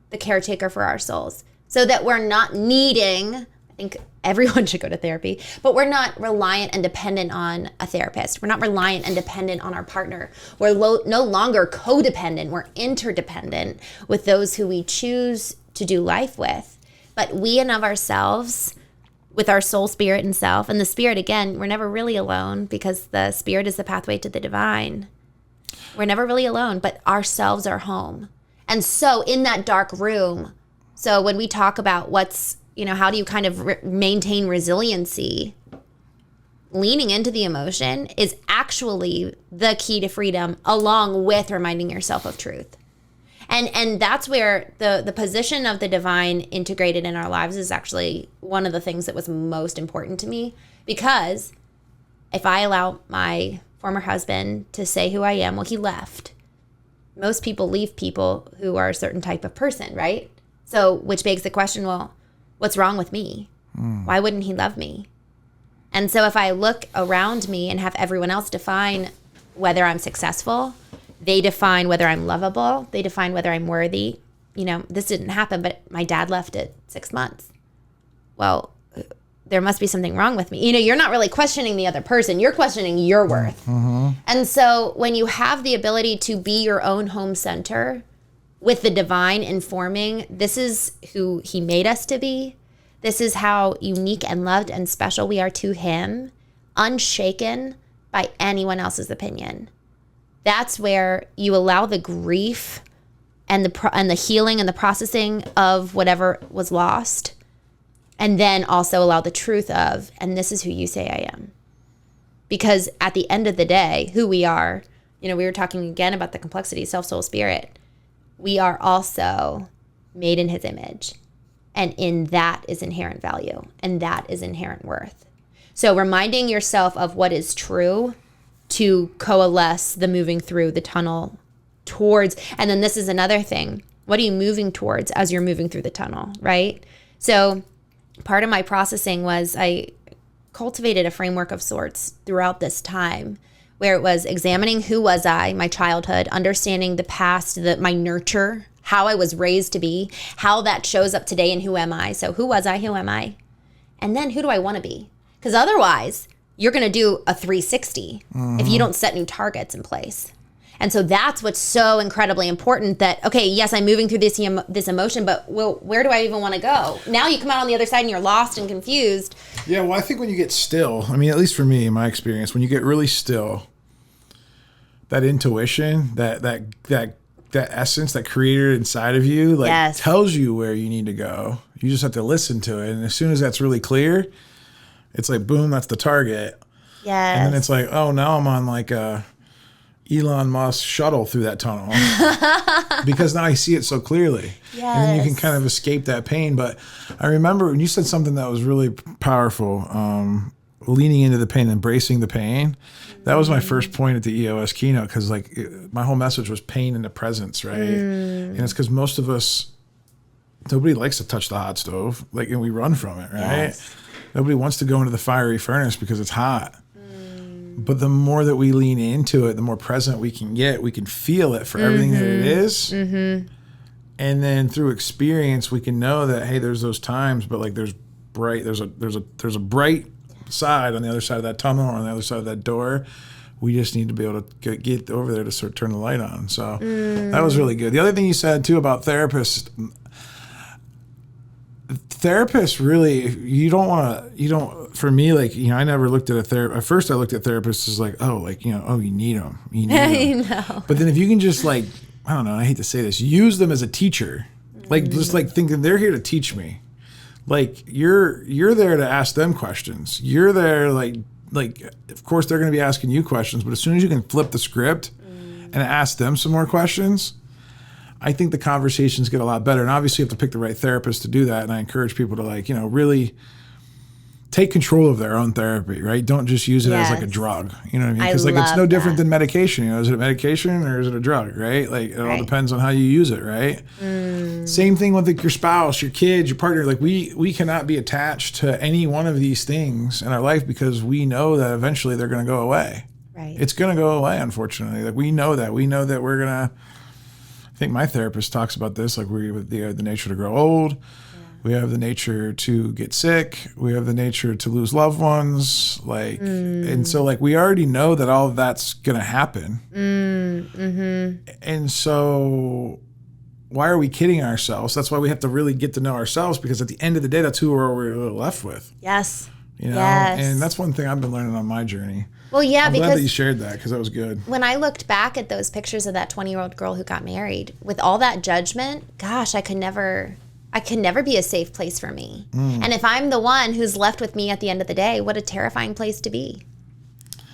the caretaker for our souls, so that we're not needing, I think everyone should go to therapy, but we're not reliant and dependent on a therapist. We're not reliant and dependent on our partner. We're no longer codependent. We're interdependent with those who we choose to do life with. But we and of ourselves, with our soul, spirit, and self. And the spirit, again, we're never really alone because the spirit is the pathway to the divine. We're never really alone, but ourselves are home. And so in that dark room, so when we talk about how do you kind of maintain resiliency, leaning into the emotion is actually the key to freedom, along with reminding yourself of truth. And that's where the position of the divine integrated in our lives is actually one of the things that was most important to me. Because if I allow my former husband to say who I am, well, he left. Most people leave people who are a certain type of person, right? So, which begs the question, well, what's wrong with me? Why wouldn't he love me? And so if I look around me and have everyone else define whether I'm successful, they define whether I'm lovable. They define whether I'm worthy. This didn't happen, but my dad left at 6 months. Well, there must be something wrong with me. You're not really questioning the other person. You're questioning your worth. And so when you have the ability to be your own home center with the divine informing, this is who he made us to be. This is how unique and loved and special we are to him, unshaken by anyone else's opinion. That's where you allow the grief and the healing and the processing of whatever was lost, and then also allow the truth of, and this is who you say I am. Because at the end of the day, who we are, we were talking again about the complexity, self, soul, spirit. We are also made in his image, and in that is inherent value, and that is inherent worth. So reminding yourself of what is true to coalesce the moving through the tunnel towards, and then this is another thing. What are you moving towards as you're moving through the tunnel, right? So part of my processing was I cultivated a framework of sorts throughout this time where it was examining who was I, my childhood, understanding the past, my nurture, how I was raised to be, how that shows up today, and who am I? So who was I, who am I? And then who do I want to be? Because otherwise, you're going to do a 360 if you don't set new targets in place. And so that's what's so incredibly important, that, okay, yes, I'm moving through this emotion, but where do I even want to go? Now you come out on the other side and you're lost and confused. Yeah, well, I think when you get still, at least for me, in my experience, when you get really still, that intuition, that essence, that creator inside of you, tells you where you need to go. You just have to listen to it. And as soon as that's really clear, it's like, boom, that's the target. Yes. And then it's like, oh, now I'm on like a Elon Musk shuttle through that tunnel because now I see it so clearly. Yes. And then you can kind of escape that pain. But I remember when you said something that was really powerful, leaning into the pain, embracing the pain. That was my first point at the EOS keynote, because my whole message was pain in the presence, right? And it's because most of us Nobody likes to touch the hot stove, like, and we run from it, right? Yes. Nobody wants to go into the fiery furnace because it's hot. But the more that we lean into it, the more present we can get. We can feel it for everything that it is. And then through experience, we can know that, hey, there's those times, but like there's a bright side on the other side of that tunnel or on the other side of that door. We just need to be able to get over there to sort of turn the light on. So that was really good. The other thing you said too about therapists really, for me, like, you know, I never looked at a therapist. At first I looked at therapists as like, oh, like, you know, oh, you need them. You need them. I know. But then if you can just like, I don't know, I hate to say this, use them as a teacher, like just like thinking they're here to teach me. Like you're there to ask them questions. You're there like, of course they're going to be asking you questions, but as soon as you can flip the script and ask them some more questions, I think the conversations get a lot better. And obviously you have to pick the right therapist to do that. And I encourage people to, like, you know, really take control of their own therapy, right? Don't just use it as like a drug. You know what I mean? Because like it's no different than medication. You know, is it a medication or is it a drug, right? Like it all depends on how you use it, right? Same thing with like your spouse, your kids, your partner. Like we cannot be attached to any one of these things in our life because we know that eventually they're going to go away. Right. It's going to go away, unfortunately. Like we know that. We know that we're going to, I think my therapist talks about this, like we have the nature to grow old. We have the nature to get sick. We have the nature to lose loved ones. Like, and so like, we already know that all of that's going to happen. And so why are we kidding ourselves? That's why we have to really get to know ourselves, because at the end of the day, that's who we're left with. Yes. You know, and that's one thing I've been learning on my journey. Well, yeah, I'm because glad that you shared that, because that was good. When I looked back at those pictures of that 20-year-old girl who got married, with all that judgment, gosh, I could never be a safe place for me. And if I'm the one who's left with me at the end of the day, what a terrifying place to be.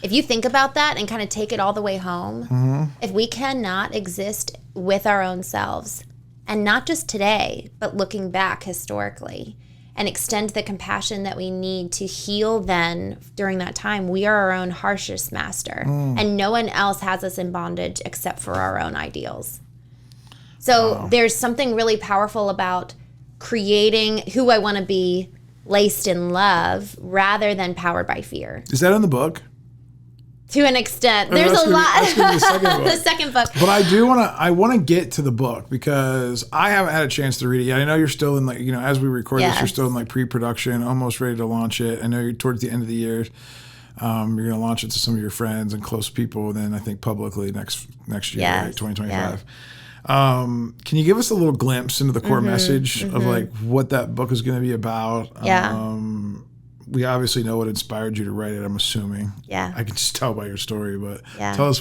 If you think about that and kind of take it all the way home, if we cannot exist with our own selves, and not just today, but looking back historically, and extend the compassion that we need to heal then during that time, we are our own harshest master. And no one else has us in bondage except for our own ideals. So there's something really powerful about creating who I want to be, laced in love, rather than powered by fear. Is that in the book? To an extent. There's a lot. The second book. But I want to get to the book, because I haven't had a chance to read it yet. I know you're still in, like, you know, as we record this, you're still in like pre-production, almost ready to launch it. I know you're towards the end of the year. You're going to launch it to some of your friends and close people, and then I think publicly next year, right? 2025. Yeah. Can you give us a little glimpse into the core message of like what that book is going to be about? We obviously know what inspired you to write it, I'm assuming. Yeah. I can just tell by your story, but tell us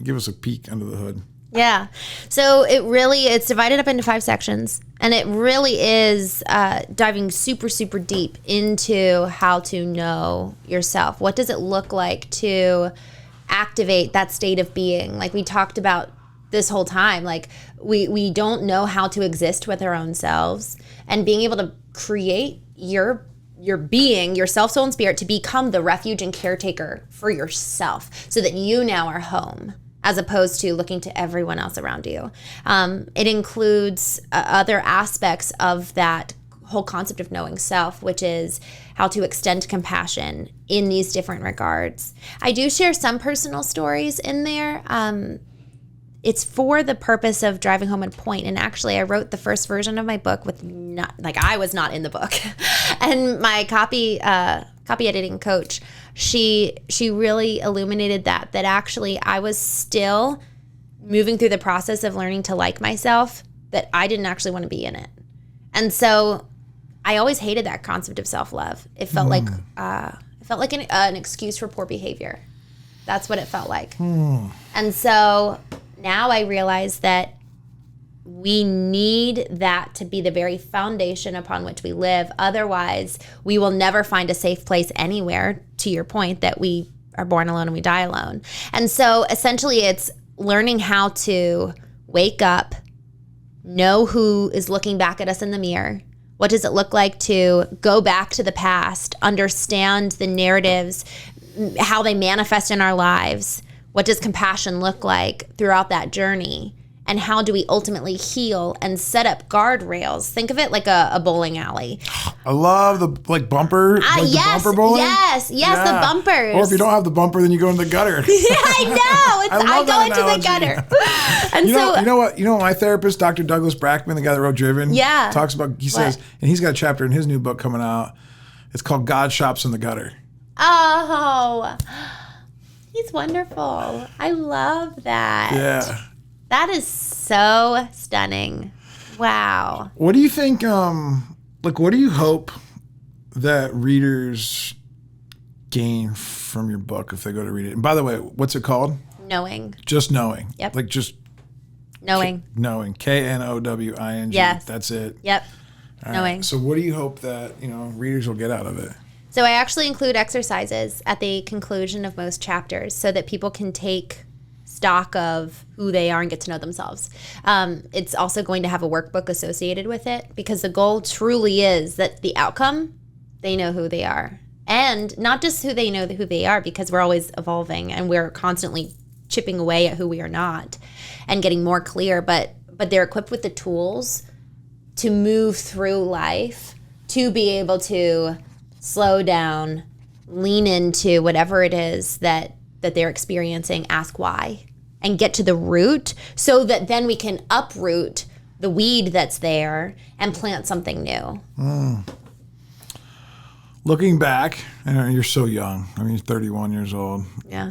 give us a peek under the hood. Yeah. So it's divided up into 5 sections, and it really is diving super, super deep into how to know yourself. What does it look like to activate that state of being? Like we talked about this whole time, like we don't know how to exist with our own selves, and being able to create your being, your self, soul, and spirit to become the refuge and caretaker for yourself, so that you now are home, as opposed to looking to everyone else around you. It includes other aspects of that whole concept of knowing self, which is how to extend compassion in these different regards. I do share some personal stories in there. It's for the purpose of driving home a point. And actually, I wrote the first version of my book I was not in the book. And my copy editing coach, she really illuminated that actually I was still moving through the process of learning to like myself, that I didn't actually want to be in it. And so I always hated that concept of self-love. It felt like an excuse for poor behavior. That's what it felt like. And so now I realize that we need that to be the very foundation upon which we live. Otherwise, we will never find a safe place anywhere, to your point, that we are born alone and we die alone. And so essentially it's learning how to wake up, know who is looking back at us in the mirror. What does it look like to go back to the past, understand the narratives, how they manifest in our lives? What does compassion look like throughout that journey? and how do we ultimately heal and set up guardrails. Think of it like a bowling alley. I love the bumper, Yes, the bumper bowling. yes, the bumpers. Or if you don't have the bumper, then you go in the gutter. Yeah, I know. I go into the gutter. And you know what my therapist, Dr. Douglas Brackman, the guy that wrote Driven, talks about. He says, and he's got a chapter in his new book coming out. It's called God Shops in the Gutter. Oh, he's wonderful. I love that. Yeah. That is so stunning. Wow. What do you think, what do you hope that readers gain from your book if they go to read it? And by the way, what's it called? Knowing. Just knowing. Yep. Just knowing. Knowing. Knowing. Yes. That's it. Yep. All knowing. Right. So what do you hope that, readers will get out of it? So I actually include exercises at the conclusion of most chapters so that people can take stock of who they are and get to know themselves. It's also going to have a workbook associated with it because the goal truly is that the outcome, they know who they are. And not just who they know who they are, because we're always evolving and we're constantly chipping away at who we are not and getting more clear, but they're equipped with the tools to move through life, to be able to slow down, lean into whatever it is that they're experiencing, ask why, and get to the root so that then we can uproot the weed that's there and plant something new. Looking back, and you're so young. I mean, you're 31 years old. Yeah.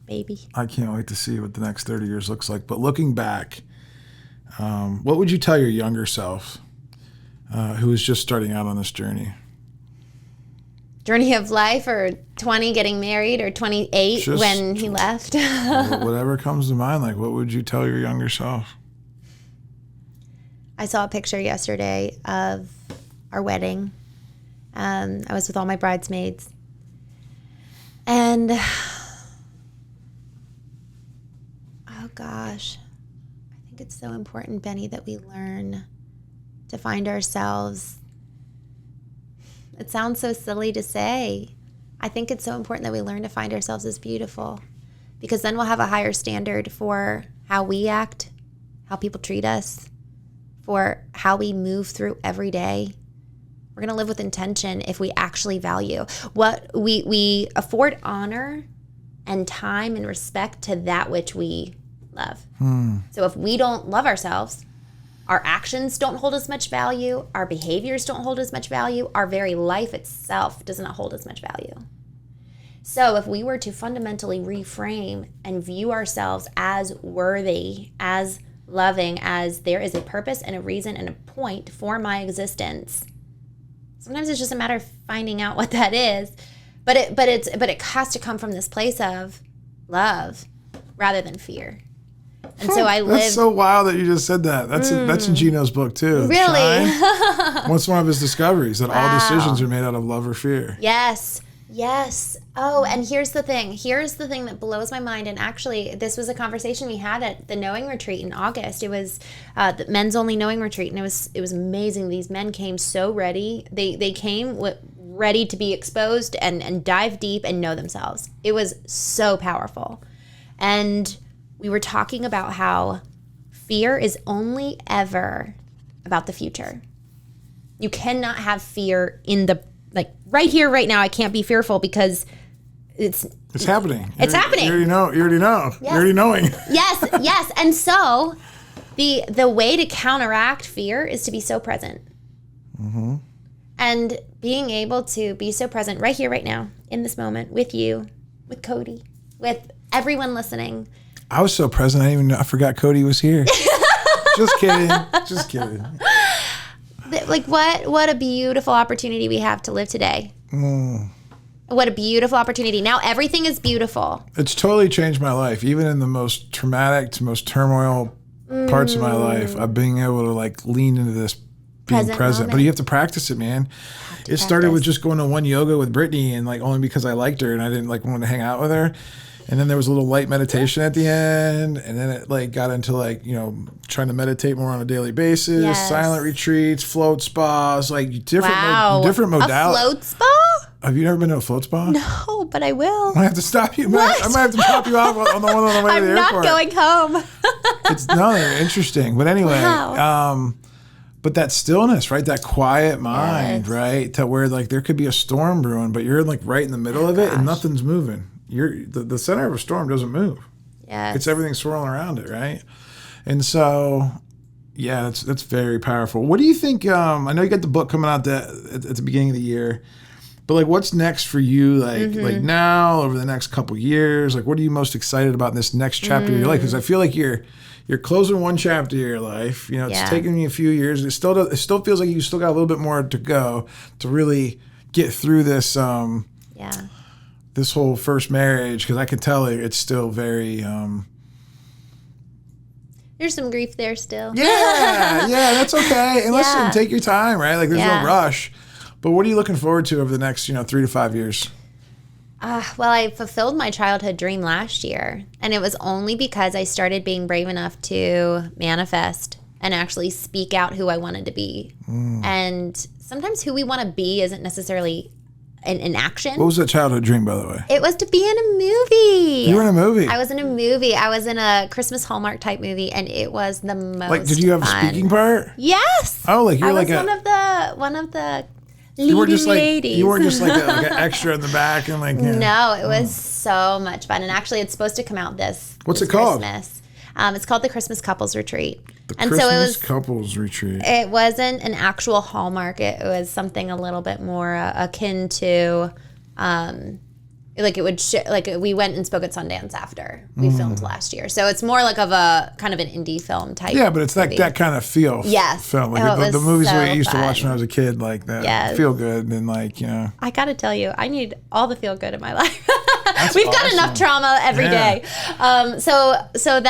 Baby. I can't wait to see what the next 30 years looks like. But looking back, what would you tell your younger self who was just starting out on this journey? Journey of life, or 20 getting married, or 28 when he left? Whatever comes to mind. What would you tell your younger self? I saw a picture yesterday of our wedding. I was with all my bridesmaids. And, oh gosh, I think it's so important, Benny, that we learn to find ourselves. It sounds so silly to say. I think it's so important that we learn to find ourselves as beautiful, because then we'll have a higher standard for how we act, how people treat us, for how we move through every day. We're going to live with intention if we actually value what we afford honor and time and respect to that which we love. So if we don't love ourselves, our actions don't hold as much value, our behaviors don't hold as much value, our very life itself does not hold as much value. So if we were to fundamentally reframe and view ourselves as worthy, as loving, as there is a purpose and a reason and a point for my existence, sometimes it's just a matter of finding out what that is. But it has to come from this place of love rather than fear. And so I live. That's so wild that you just said that. That's in Gino's book too. Really? What's one of his discoveries? That all decisions are made out of love or fear. Yes. Oh, and here's the thing. Here's the thing that blows my mind. And actually, this was a conversation we had at the Knowing Retreat in August. It was the men's only Knowing Retreat, and it was amazing. These men came so ready. They came ready to be exposed and dive deep and know themselves. It was so powerful. And we were talking about how fear is only ever about the future. You cannot have fear in the, right here, right now. I can't be fearful because it's happening. It's happening. You already know. Yes. You're already knowing. Yes. And so the way to counteract fear is to be so present. Mm-hmm. And being able to be so present right here, right now, in this moment, with you, with Cody, with everyone listening. I was so present, I forgot Cody was here. Just kidding. What a beautiful opportunity we have to live today. What a beautiful opportunity. Now everything is beautiful. It's totally changed my life. Even in the most traumatic to most turmoil parts of my life, I've been able to lean into this being present. But you have to practice it, man. It started with just going to one yoga with Brittany, and only because I liked her and I didn't want to hang out with her. And then there was a little light meditation at the end, and then it got into trying to meditate more on a daily basis, silent retreats, float spas, different modalities. A float spa? Have you never been to a float spa? No, but I will. I might have to stop you. I might have to drop you off on the one on the way to the airport. I'm not going home. They're interesting. But anyway, Wow. but that stillness, right? That quiet mind, right? To where like there could be a storm brewing, but you're like right in the middle of it and nothing's moving. You're the center of a storm doesn't move. Yeah. It's everything swirling around it, right? And so, yeah, that's very powerful. What do you think? I know you got the book coming out at the beginning of the year. But like, what's next for you? Like now, over the next couple years, like, what are you most excited about in this next chapter of your life? Because I feel like you're closing one chapter of your life. You know, it's taken you a few years. It still feels like you still got a little bit more to go to really get through this. This whole first marriage, because I can tell it's still very. There's some grief there still. Yeah, that's okay. And listen, take your time, right? Like, there's no rush. But what are you looking forward to over the next, 3 to 5 years? Well, I fulfilled my childhood dream last year, and it was only because I started being brave enough to manifest and actually speak out who I wanted to be. And sometimes who we want to be isn't necessarily in action. What was that childhood dream, by the way? It was to be in a movie. You were in a movie? I was in a movie. I was in a Christmas Hallmark type movie, and it was the most Like, did you have fun. A speaking part? Yes. Oh, like you're like one of the leading ladies. You weren't just like an extra in the back and like. Yeah. No, it was so much fun, and actually, it's supposed to come out this. What's it called? Christmas. It's called the Christmas Couples Retreat. Couples Retreat. It wasn't an actual Hallmark. It was something a little bit more akin to, like it would we went and spoke at Sundance after we filmed last year. So it's more like of a kind of an indie film type. Yeah, but it's that kind of feel. Yes. Film. Like the movies so we used to watch fun. when I was a kid, like that. Yes. Feel good and I got to tell you, I need all the feel good in my life. We've got enough trauma every day. So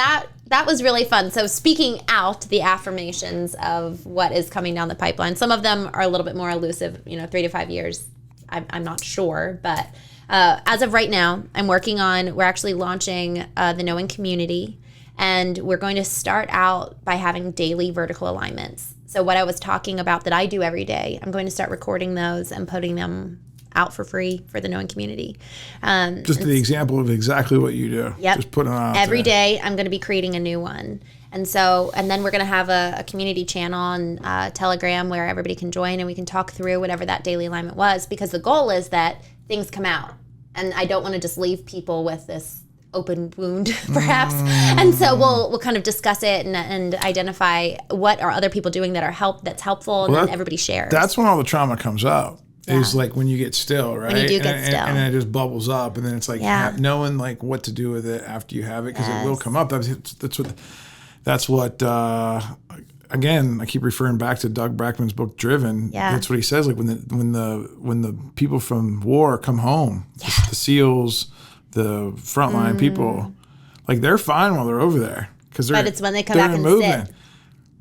that was really fun. So speaking out the affirmations of what is coming down the pipeline. Some of them are a little bit more elusive, 3 to 5 years. I'm not sure. But as of right now, we're actually launching the Knowing community. And we're going to start out by having daily vertical alignments. So what I was talking about that I do every day, I'm going to start recording those and putting them out for free for the Knowing community. just the example of exactly what you do. Yep. Just putting it out every there. day. I'm going to be creating a new one. And then we're going to have a community channel on Telegram where everybody can join and we can talk through whatever that daily alignment was, because the goal is that things come out. And I don't want to just leave people with this open wound, perhaps. And so we'll kind of discuss it and identify what are other people doing that's helpful, and then everybody shares. That's when all the trauma comes out. Is like when you get still, right? When you do get still. And then it just bubbles up, and then it's like knowing like what to do with it after you have it, because it will come up. That's what again, I keep referring back to Doug Brackman's book Driven. Yeah. That's what he says, like when the people from war come home, the SEALs, the frontline people, like they're fine while they're over there, because but it's when they come back and sit.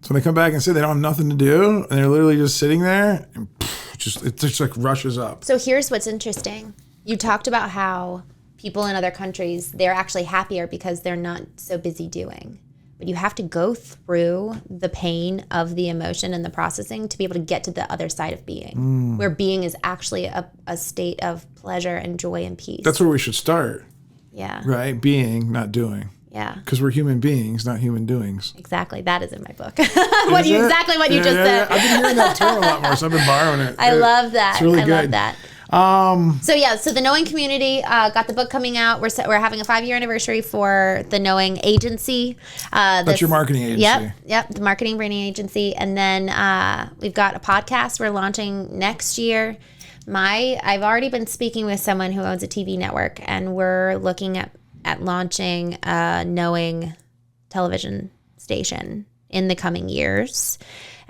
So when they come back and sit, they don't have nothing to do, and they're literally just sitting there, and it just like rushes up. So here's what's interesting. You talked about how people in other countries, they're actually happier because they're not so busy doing. But you have to go through the pain of the emotion and the processing to be able to get to the other side of being, where being is actually a state of pleasure and joy and peace. That's where we should start. Yeah. Right? Being, not doing. Yeah. Because we're human beings, not human doings. Exactly. That is in my book. Exactly you just said. I've been hearing that term a lot more, so I've been borrowing it. I love that. It's really good. I love that. So the Knowing community got the book coming out. We're having a 5-year anniversary for the Knowing agency. That's your marketing agency. Yep, the marketing branding agency. And then we've got a podcast we're launching next year. I've already been speaking with someone who owns a TV network, and we're looking at launching a Knowing television station in the coming years.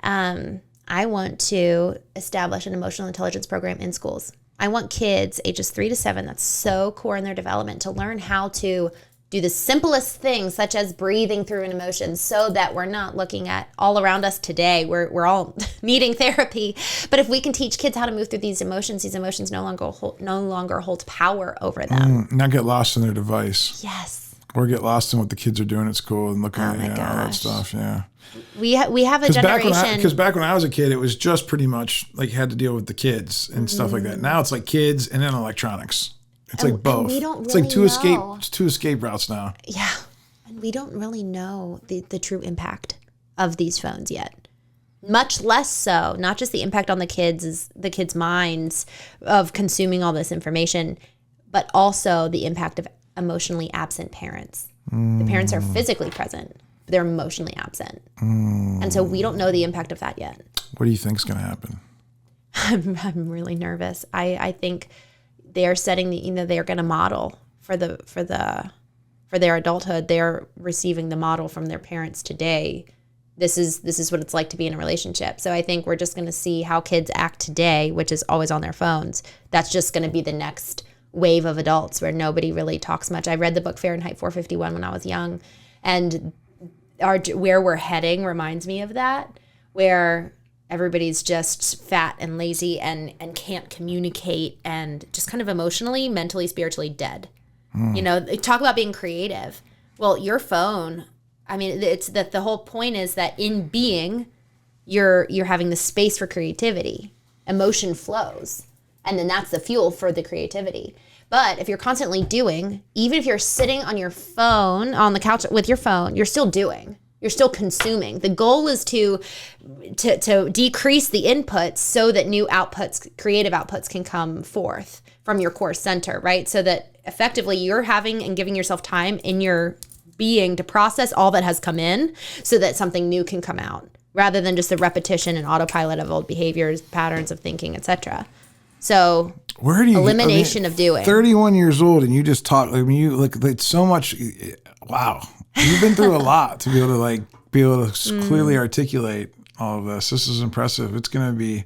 I want to establish an emotional intelligence program in schools. I want kids ages 3 to 7, that's so core in their development, to learn how to do the simplest things, such as breathing through an emotion, so that we're not looking at all around us today. We're all needing therapy. But if we can teach kids how to move through these emotions no longer hold power over them. Not get lost in their device. Yes. Or get lost in what the kids are doing at school and looking at all that stuff. Yeah. We have a generation. Because back when I was a kid, it was just pretty much like you had to deal with the kids and stuff like that. Now it's like kids and then electronics. It's like both. We don't it's really like two escape routes now. Yeah. And we don't really know the true impact of these phones yet. Much less so, not just the impact on the kids' minds of consuming all this information, but also the impact of emotionally absent parents. The parents are physically present, but they're emotionally absent. And so we don't know the impact of that yet. What do you think's going to happen? I'm really nervous. I think they're setting they're going to model for their adulthood. They're receiving the model from their parents today. This is what it's like to be in a relationship. So I think we're just going to see how kids act today, which is always on their phones. That's just going to be the next wave of adults where nobody really talks much. I read the book Fahrenheit 451 when I was young, and where we're heading reminds me of that, where everybody's just fat and lazy and can't communicate and just kind of emotionally, mentally, spiritually dead. Talk about being creative. Well, your phone, I mean, it's that the whole point is that in being, you're having the space for creativity. Emotion flows. And then that's the fuel for the creativity. But if you're constantly doing, even if you're sitting on your phone, on the couch with your phone, you're still doing. You're still consuming. The goal is to decrease the inputs so that new outputs, creative outputs can come forth from your core center, right? So that effectively you're having and giving yourself time in your being to process all that has come in so that something new can come out, rather than just the repetition and autopilot of old behaviors, patterns of thinking, etc. So elimination of doing. 31 years old and you just talk. I mean, you like so much. Wow, you've been through a lot to be able to clearly articulate all of this. This is impressive. It's gonna be.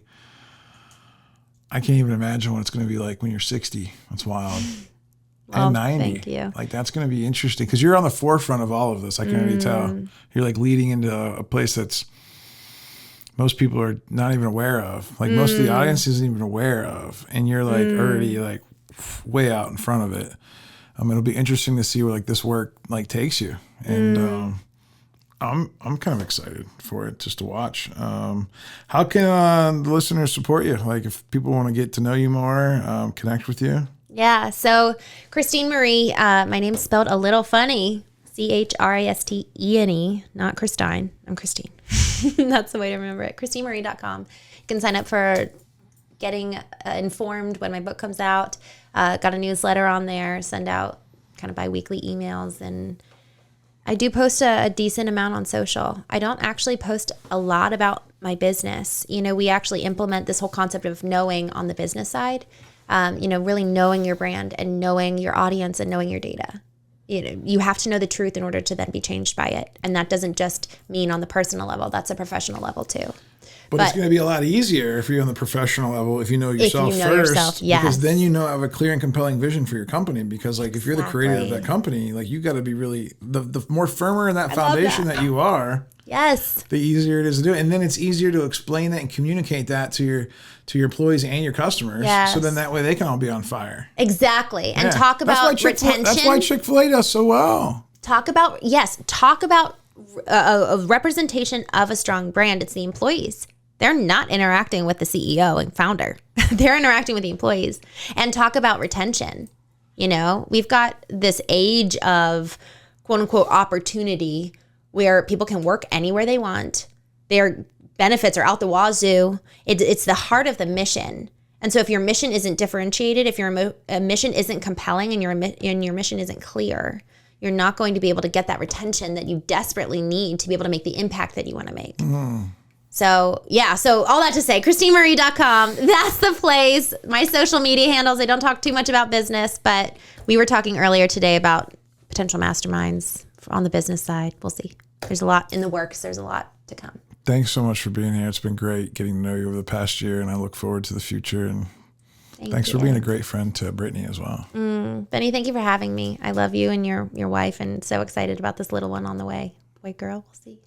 I can't even imagine what it's gonna be like when you're 60. That's wild. And 90. Thank you. Like that's gonna be interesting because you're on the forefront of all of this. I can already tell. You're like leading into a place that's. Most people are not even aware of. Like most of the audience isn't even aware of. And you're like already like way out in front of it. It'll be interesting to see where like this work like takes you. And I'm kind of excited for it just to watch. How can the listeners support you? Like if people want to get to know you more, connect with you? Yeah. So Christine Marie, my name's spelled a little funny. Christine, not Christine. I'm Christine. That's the way to remember it. ChristineMarie.com. You can sign up for getting informed when my book comes out. Got a newsletter on there, send out kind of bi-weekly emails. And I do post a decent amount on social. I don't actually post a lot about my business. We actually implement this whole concept of knowing on the business side, really knowing your brand and knowing your audience and knowing your data. You have to know the truth in order to then be changed by it. And that doesn't just mean on the personal level. That's a professional level too. But it's going to be a lot easier if you're on the professional level, if you know yourself first. Yes. Because then have a clear and compelling vision for your company. Because like if you're the creator of that company, like you got to be really, the more firmer in that foundation that you are, yes, the easier it is to do it. And then it's easier to explain that and communicate that to your employees and your customers. Yes. So then that way they can all be on fire. Exactly. And talk about retention. That's why Chick-fil-A does so well. Talk about a representation of a strong brand. It's the employees. They're not interacting with the CEO and founder. They're interacting with the employees. And talk about retention. We've got this age of quote unquote opportunity where people can work anywhere they want. Their benefits are out the wazoo. It's the heart of the mission. And so if your mission isn't differentiated, if your mission isn't compelling and your mission isn't clear, you're not going to be able to get that retention that you desperately need to be able to make the impact that you want to make. So all that to say, ChristineMarie.com, that's the place. My social media handles, I don't talk too much about business, but we were talking earlier today about potential masterminds on the business side. We'll see. There's a lot in the works. There's a lot to come. Thanks so much for being here. It's been great getting to know you over the past year, and I look forward to the future. And thanks for being a great friend to Brittany as well. Benny, thank you for having me. I love you and your wife, and so excited about this little one on the way. Boy, girl, we'll see.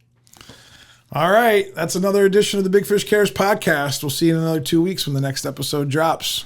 All right. That's another edition of the Big Fish Cares podcast. We'll see you in another 2 weeks when the next episode drops.